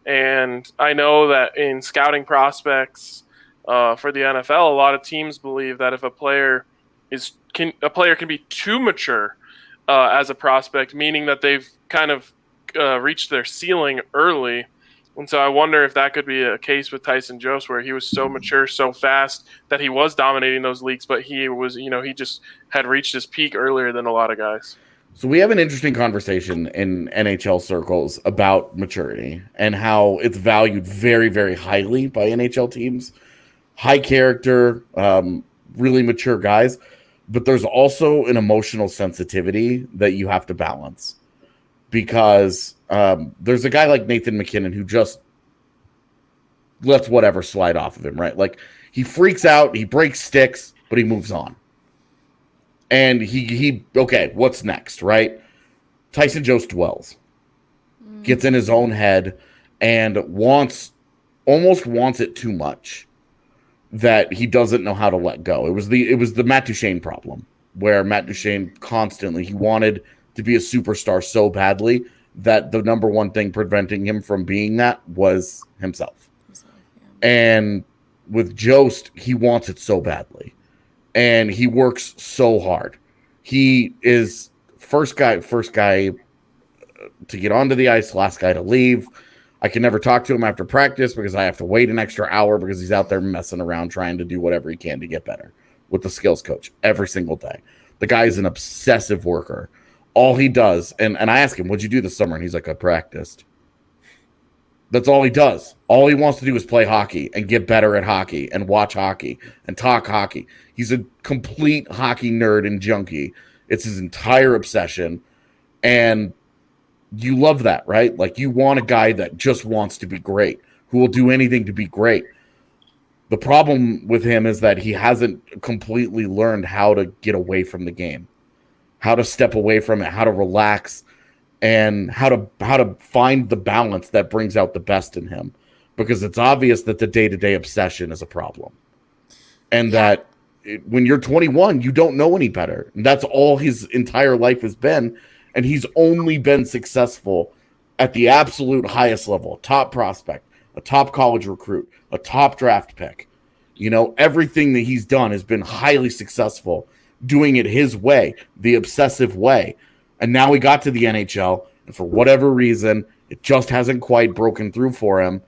And I know that in scouting prospects for the NFL, a lot of teams believe that if a player can be too mature as a prospect, meaning that they've kind of reached their ceiling early. And so I wonder if that could be a case with Tyson Jost, where he was so mature so fast that he was dominating those leagues, but he was, he just had reached his peak earlier than a lot of guys. So we have an interesting conversation in NHL circles about maturity and how it's valued very, very highly by NHL teams. High character, really mature guys, but there's also an emotional sensitivity that you have to balance. Because there's a guy like Nathan McKinnon who just lets whatever slide off of him, right? Like, he freaks out, he breaks sticks, but he moves on. And he okay, what's next, right? Tyson Jost dwells, gets in his own head, and almost wants it too much that he doesn't know how to let go. It was the Matt Duchene problem, where Matt Duchene constantly, he wanted to be a superstar so badly that the number one thing preventing him from being that was himself. And with Jost, he wants it so badly. And he works so hard. He is first guy to get onto the ice, last guy to leave. I can never talk to him after practice because I have to wait an extra hour because he's out there messing around trying to do whatever he can to get better with the skills coach every single day. The guy is an obsessive worker. All he does, and I ask him, what'd you do this summer? And he's like, I practiced. That's all he does. All he wants to do is play hockey and get better at hockey and watch hockey and talk hockey. He's a complete hockey nerd and junkie. It's his entire obsession. And you love that, right? Like, you want a guy that just wants to be great, who will do anything to be great. The problem with him is that he hasn't completely learned how to get away from the game, how to step away from it, how to relax, and how to find the balance that brings out the best in him. Because it's obvious that the day-to-day obsession is a problem. And that when you're 21, you don't know any better. And that's all his entire life has been. And he's only been successful at the absolute highest level, top prospect, a top college recruit, a top draft pick. You know, everything that he's done has been highly successful, doing it his way, the obsessive way. And now he got to the NHL, and for whatever reason, it just hasn't quite broken through for him.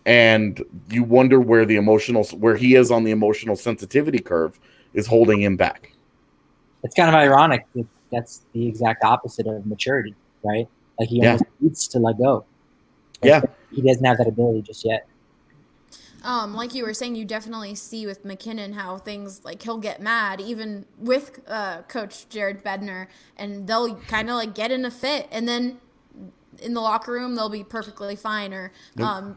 And you wonder where he is on the emotional sensitivity curve is holding him back. It's kind of ironic. That's the exact opposite of maturity, right? Like, he almost needs to let go. Yeah. He doesn't have that ability just yet. Like you were saying, you definitely see with McKinnon how things like he'll get mad even with Coach Jared Bednar, and they'll kind of like get in a fit, and then in the locker room they'll be perfectly fine. Or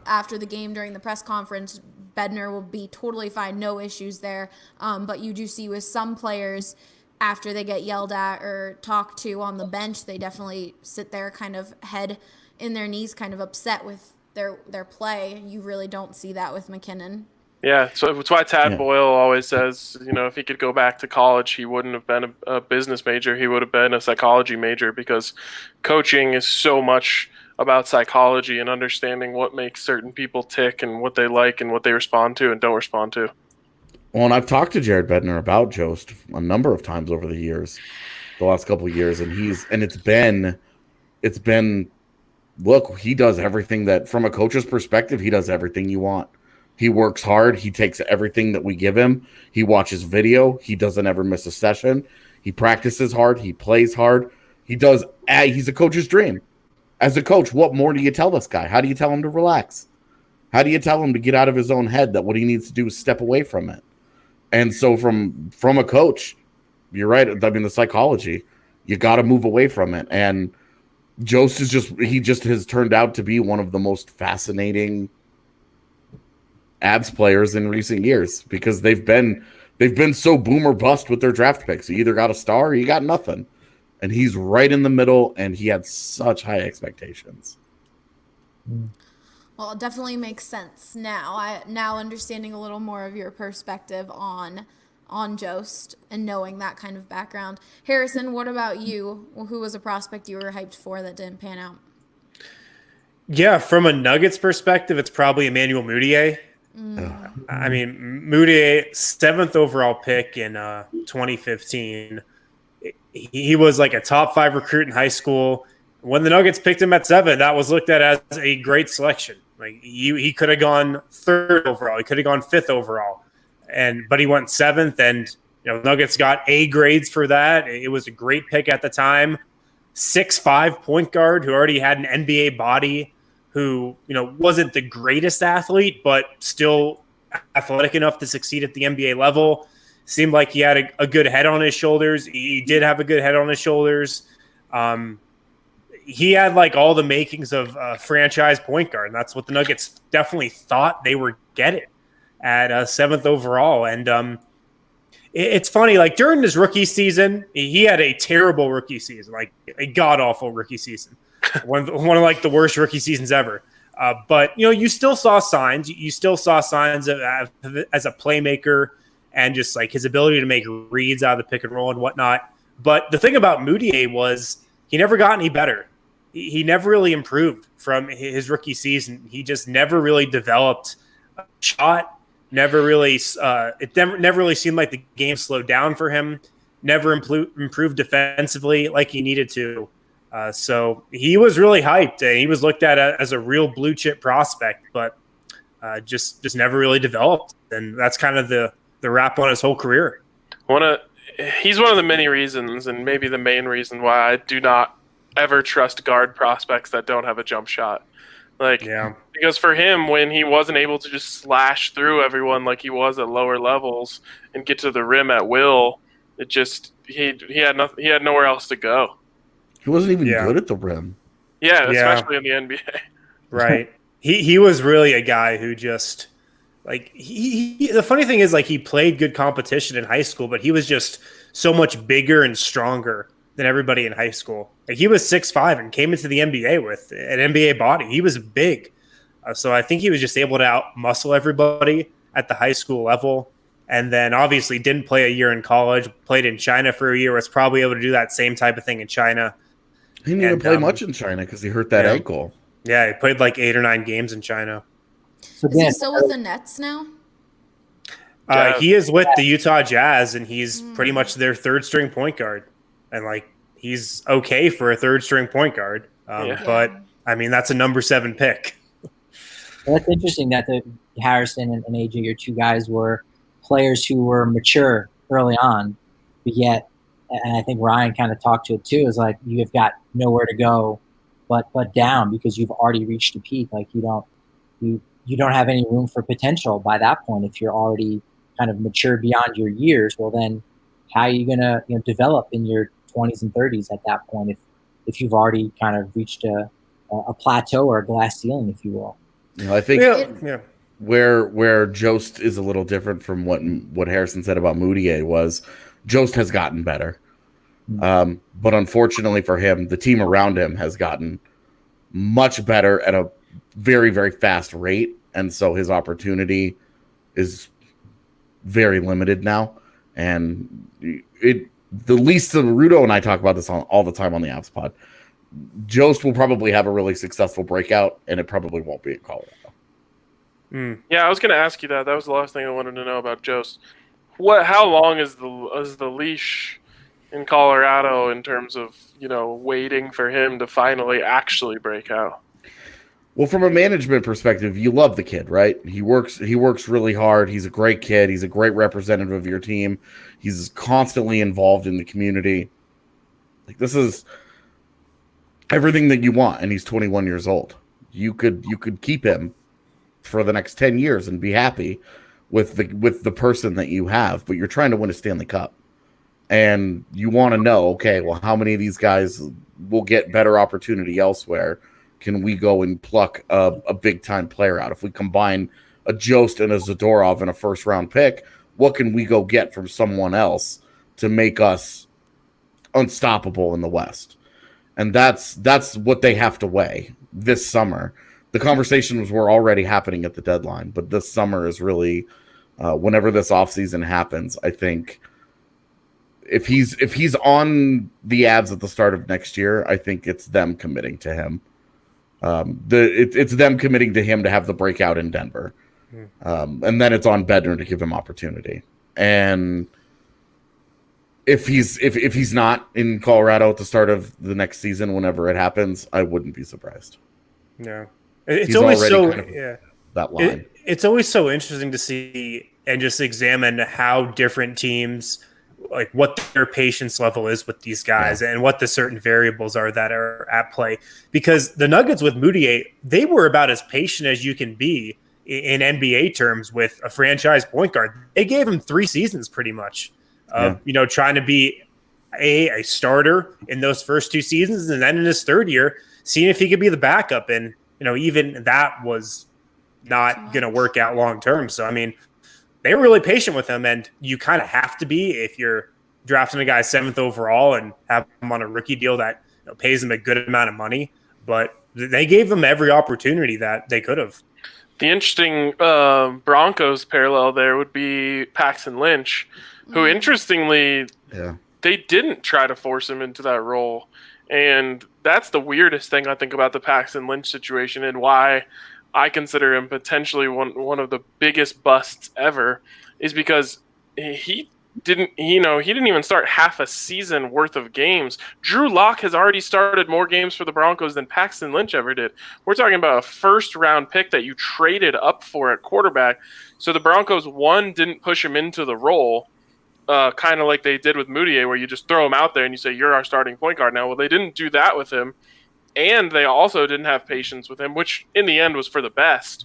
after the game during the press conference, Bednar will be totally fine, no issues there. But you do see with some players, after they get yelled at or talked to on the bench, they definitely sit there kind of head in their knees, kind of upset with their play. You really don't see that with McKinnon. Yeah, so that's why Tad Boyle always says, if he could go back to college, he wouldn't have been a business major. He would have been a psychology major, because coaching is so much about psychology and understanding what makes certain people tick and what they like and what they respond to and don't respond to. Well, and I've talked to Jared Bednar about Jost a number of times over the years, the last couple of years, and it's been look, he does everything that, from a coach's perspective, he does everything you want. He works hard. He takes everything that we give him. He watches video. He doesn't ever miss a session. He practices hard. He plays hard. He's a coach's dream. As a coach, what more do you tell this guy? How do you tell him to relax? How do you tell him to get out of his own head, that what he needs to do is step away from it? And so from a coach, you're right. I mean, the psychology, you got to move away from it. And Jost he just has turned out to be one of the most fascinating Abs players in recent years, because they've been so boom or bust with their draft picks. You either got a star or you got nothing. And he's right in the middle, and he had such high expectations. Well, it definitely makes sense now. Now understanding a little more of your perspective on Jost and knowing that kind of background. Harrison, what about you? Who was a prospect you were hyped for that didn't pan out? Yeah, from a Nuggets perspective, it's probably Emmanuel Mudiay. I mean, Mudiay, 7th overall pick in 2015. He was like a top 5 recruit in high school. When the Nuggets picked him at 7, that was looked at as a great selection. Like he could have gone 3rd overall. He could have gone 5th overall. But he went 7th, and Nuggets got A grades for that. It was a great pick at the time. 6'5" point guard who already had an NBA body, who wasn't the greatest athlete, but still athletic enough to succeed at the NBA level. Seemed like he had a good head on his shoulders. He did have a good head on his shoulders. He had like all the makings of a franchise point guard, and that's what the Nuggets definitely thought they were getting at 7th overall. And it's funny, like during his rookie season, he had a terrible rookie season, like a god-awful rookie season. one of like the worst rookie seasons ever. But you still saw signs. You still saw signs of as a playmaker, and just like his ability to make reads out of the pick and roll and whatnot. But the thing about Mudiay was he never got any better. He never really improved from his rookie season. He just never really developed a shot. Never really seemed like the game slowed down for him. Never improved defensively like he needed to. So he was really hyped, and he was looked at as a real blue chip prospect, but just never really developed. And that's kind of the wrap on his whole career. He's one of the many reasons, and maybe the main reason, why I do not ever trust guard prospects that don't have a jump shot. Because for him, when he wasn't able to just slash through everyone like he was at lower levels and get to the rim at will, it just he had nowhere else to go. He wasn't even good at the rim. Yeah, especially in the NBA. Right. He was really a guy who just like the funny thing is, like, he played good competition in high school, but he was just so much bigger and stronger than everybody in high school. Like, he was 6'5" and came into the NBA with an NBA body. He was big. So I think he was just able to out-muscle everybody at the high school level. And then obviously didn't play a year in college, played in China for a year, was probably able to do that same type of thing in China. He didn't even play much in China because he hurt that ankle. Yeah, he played like 8 or 9 games in China. So Is he still with the Nets now? He is with the Utah Jazz, and he's pretty much their 3rd string point guard. And like, he's okay for a 3rd string point guard. But I mean, that's a number 7 pick. Well, that's interesting that Harrison and AJ, your 2 guys, were players who were mature early on, but yet, and I think Ryan kind of talked to it too, is like, you have got nowhere to go but down because you've already reached a peak. Like you don't have any room for potential by that point if you're already kind of mature beyond your years. Well, then how are you gonna develop in your 20s and 30s at that point if you've already kind of reached a plateau or a glass ceiling, if you will? I think where Jost is a little different from what Harrison said about Moutier was Jost has gotten better. But unfortunately for him, the team around him has gotten much better at a very, very fast rate. And so his opportunity is very limited now. And the least of Rudo and I talk about this all the time on the Apps Pod. Jost will probably have a really successful breakout, and it probably won't be in Colorado. Yeah, I was going to ask you that. That was the last thing I wanted to know about Jost. How long is the leash in Colorado in terms of waiting for him to finally actually break out? Well, from a management perspective, you love the kid, right? He works really hard. He's a great kid. He's a great representative of your team. He's constantly involved in the community. Like, this is everything that you want, and he's 21 years old. You could keep him for the next 10 years and be happy with the person that you have, but you're trying to win a Stanley Cup. And you want to know, okay, well, how many of these guys will get better opportunity elsewhere? Can we go and pluck a big-time player out? If we combine a Jost and a Zadorov in a first-round pick, what can we go get from someone else to make us unstoppable in the West? And that's what they have to weigh this summer. The conversations were already happening at the deadline, but this summer is really whenever this offseason happens, I think if he's on the Avs at the start of next year, I think it's them committing to him. It's them committing to him to have the breakout in Denver. And then it's on Bednar to give him opportunity. And if he's not in Colorado at the start of the next season, whenever it happens, I wouldn't be surprised. No, it's always so that line. It's always so interesting to see and just examine how different teams, like what their patience level is with these guys and what the certain variables are that are at play. Because the Nuggets with Moutier, they were about as patient as you can be in NBA terms with a franchise point guard. They gave him 3 seasons pretty much of, trying to be a starter in those first 2 seasons. And then in his 3rd year, seeing if he could be the backup. And, even that was not going to work out long-term. So, I mean, they were really patient with him, and you kind of have to be if you're drafting a guy 7th overall and have him on a rookie deal that pays him a good amount of money. But they gave him every opportunity that they could have. The interesting Broncos parallel there would be Paxton Lynch, who interestingly, they didn't try to force him into that role. And that's the weirdest thing I think about the Paxton Lynch situation and why I consider him potentially one of the biggest busts ever, is because he didn't even start half a season worth of games. Drew Lock has already started more games for the Broncos than Paxton Lynch ever did. We're talking about a 1st-round pick that you traded up for at quarterback. So the Broncos, didn't push him into the role, kind of like they did with Moutier, where you just throw him out there and you say, you're our starting point guard now. Well, they didn't do that with him. And they also didn't have patience with him, which in the end was for the best,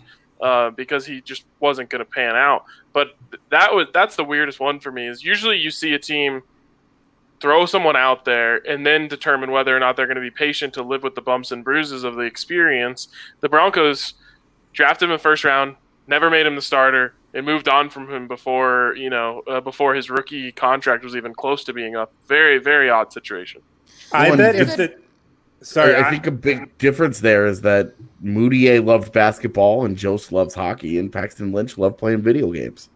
because he just wasn't going to pan out. But that's the weirdest one for me, is usually you see a team throw someone out there and then determine whether or not they're going to be patient to live with the bumps and bruises of the experience. The Broncos drafted him in the 1st round, never made him the starter, and moved on from him before his rookie contract was even close to being up. Very, very odd situation. I bet if the I think a big difference there is that Moutier loved basketball and Jost loves hockey, and Paxton Lynch loved playing video games.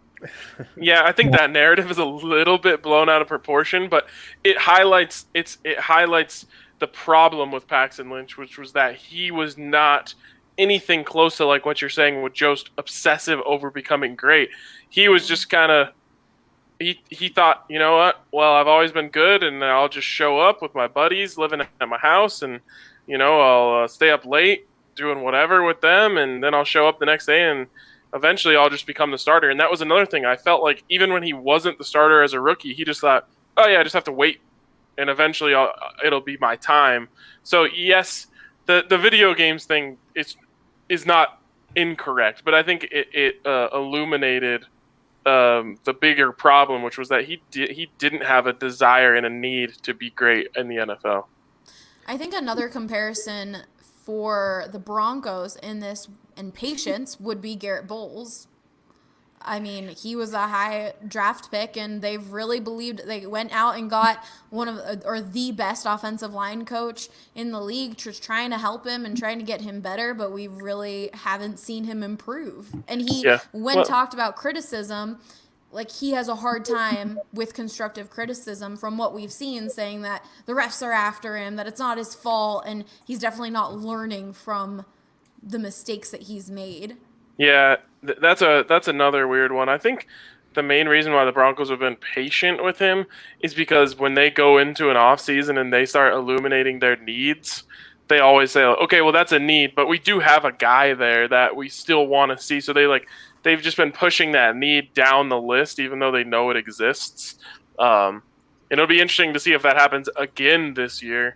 Yeah, I think that narrative is a little bit blown out of proportion, but it highlights the problem with Paxton Lynch, which was that he was not anything close to like what you're saying with Jost, obsessive over becoming great. He was just kind of he thought, you know what? Well, I've always been good, and I'll just show up with my buddies living at my house, and I'll stay up late doing whatever with them, and then I'll show up the next day, and eventually I'll just become the starter. And that was another thing. I felt like even when he wasn't the starter as a rookie, he just thought, oh yeah, I just have to wait, and eventually it'll be my time. So yes, the video games thing is not incorrect, but I think it illuminated the bigger problem, which was that he didn't have a desire and a need to be great in the NFL. I think another comparison for the Broncos in this and patience would be Garrett Bowles. I mean, he was a high draft pick, and they've really believed they went out and got one of or the best offensive line coach in the league, just trying to help him and trying to get him better. But we really haven't seen him improve. And talked about criticism, like he has a hard time with constructive criticism from what we've seen, saying that the refs are after him, that it's not his fault, and he's definitely not learning from the mistakes that he's made. Yeah, that's another weird one. I think the main reason why the Broncos have been patient with him is because when they go into an offseason and they start illuminating their needs, they always say, okay, well, that's a need, but we do have a guy there that we still want to see. So they've just been pushing that need down the list, even though they know it exists. And it'll be interesting to see if that happens again this year.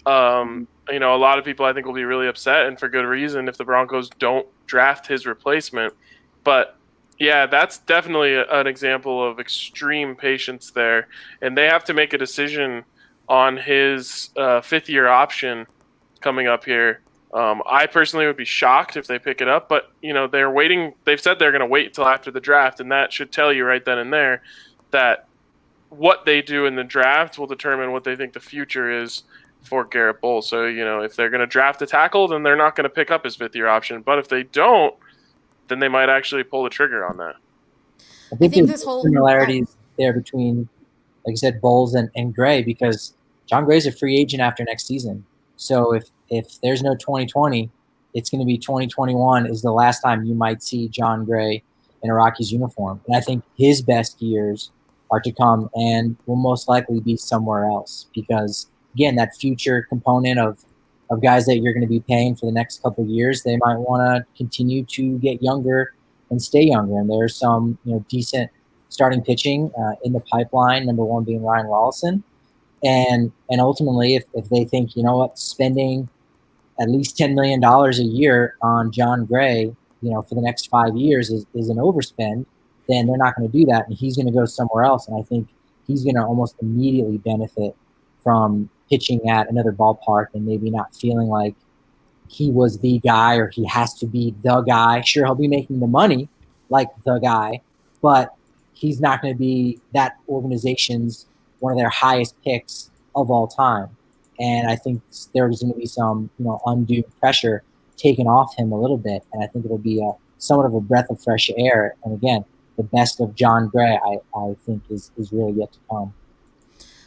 A lot of people I think will be really upset, and for good reason, if the Broncos don't draft his replacement. But yeah, that's definitely an example of extreme patience there, and they have to make a decision on his fifth-year option coming up here. I personally would be shocked if they pick it up, but they're waiting. They've said they're going to wait until after the draft, and that should tell you right then and there that what they do in the draft will determine what they think the future is for Garrett Bowles. So, if they're going to draft a tackle, then they're not going to pick up his fifth-year option. But if they don't, then they might actually pull the trigger on that. I think there's similarities there between, like I said, Bowles and Gray, because John Gray's a free agent after next season. So if there's no 2020, it's going to be 2021 is the last time you might see John Gray in a Rockies uniform. And I think his best years are to come and will most likely be somewhere else, because again, that future component of guys that you're going to be paying for the next couple of years, they might want to continue to get younger and stay younger. And there's some decent starting pitching in the pipeline, number one being Ryan Lawson. And ultimately, if they think, spending at least $10 million a year on John Gray, for the next 5 years is an overspend, then they're not going to do that. And he's going to go somewhere else. And I think he's going to almost immediately benefit from pitching at another ballpark and maybe not feeling like he was the guy or he has to be the guy. Sure, he'll be making the money like the guy, but he's not going to be that organization's one of their highest picks of all time. And I think there's going to be some, undue pressure taken off him a little bit. And I think it'll be somewhat of a breath of fresh air. And again, the best of John Gray, I think is really yet to come.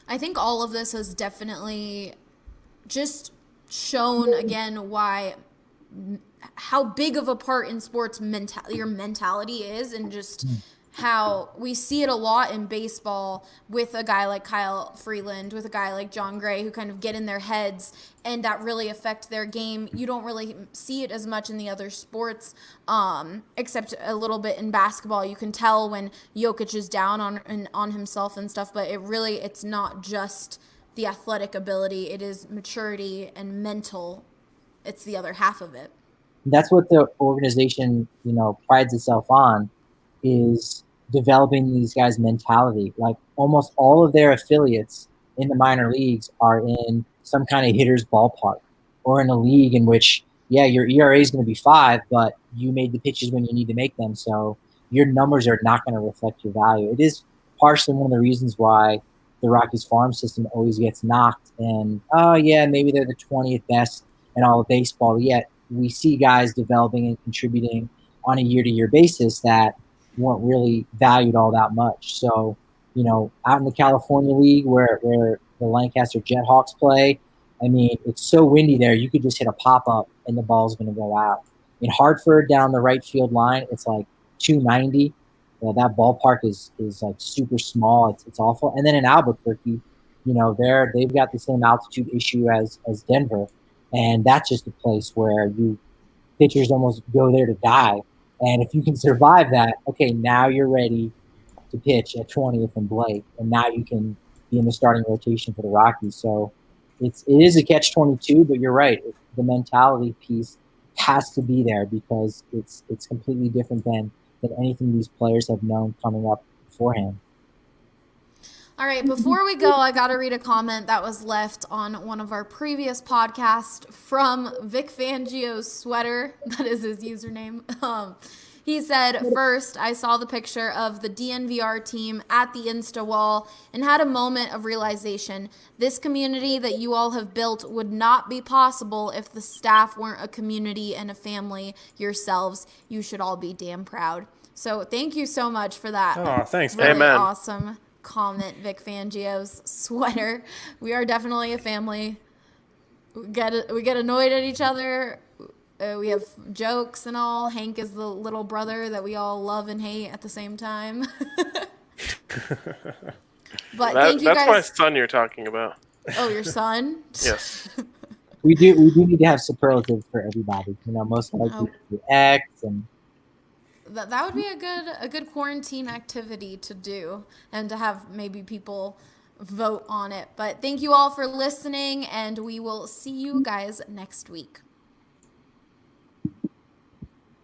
I think all of this has definitely just shown again how big of a part in sports your mentality is, and just how we see it a lot in baseball with a guy like Kyle Freeland, with a guy like John Gray, who kind of get in their heads and that really affect their game. You don't really see it as much in the other sports, except a little bit in basketball. You can tell when Jokic is down on himself and stuff, but it's not just the athletic ability. It is maturity and mental. It's the other half of it. That's what the organization, prides itself on, is developing these guys' mentality. Like almost all of their affiliates in the minor leagues are in some kind of hitter's ballpark, or in a league in which, your ERA is going to be 5, but you made the pitches when you need to make them. So your numbers are not going to reflect your value. It is partially one of the reasons why the Rockies farm system always gets knocked. And, maybe they're the 20th best in all of baseball. Yet we see guys developing and contributing on a year-to-year basis that weren't really valued all that much. So, out in the California League where the Lancaster Jethawks play, I mean, it's so windy there, you could just hit a pop-up and the ball's going to go out. In Hartford, down the right field line, it's like 290. That ballpark is like super small. It's awful. And then in Albuquerque, they've got the same altitude issue as Denver. And that's just a place where pitchers almost go there to die. And if you can survive that, okay, now you're ready to pitch at 20th and Blake, and now you can be in the starting rotation for the Rockies. So it is a catch-22, but you're right. The mentality piece has to be there because it's completely different than anything these players have known coming up beforehand. All right, before we go, I got to read a comment that was left on one of our previous podcasts from Vic Fangio's sweater. That is his username. He said, first, I saw the picture of the DNVR team at the Insta wall and had a moment of realization. This community that you all have built would not be possible if the staff weren't a community and a family yourselves. You should all be damn proud. So thank you so much for that. Oh, thanks, really Amen. awesome comment, Vic Fangio's sweater. We are definitely a family. We get annoyed at each other. We have jokes and all. Hank is the little brother that we all love and hate at the same time. But thank you that's guys. my son you're talking about. Oh, your son? Yes. We do need to have superlatives for everybody. Most likely X and. That would be a good quarantine activity to do, and to have maybe people vote on it. But thank you all for listening, and we will see you guys next week.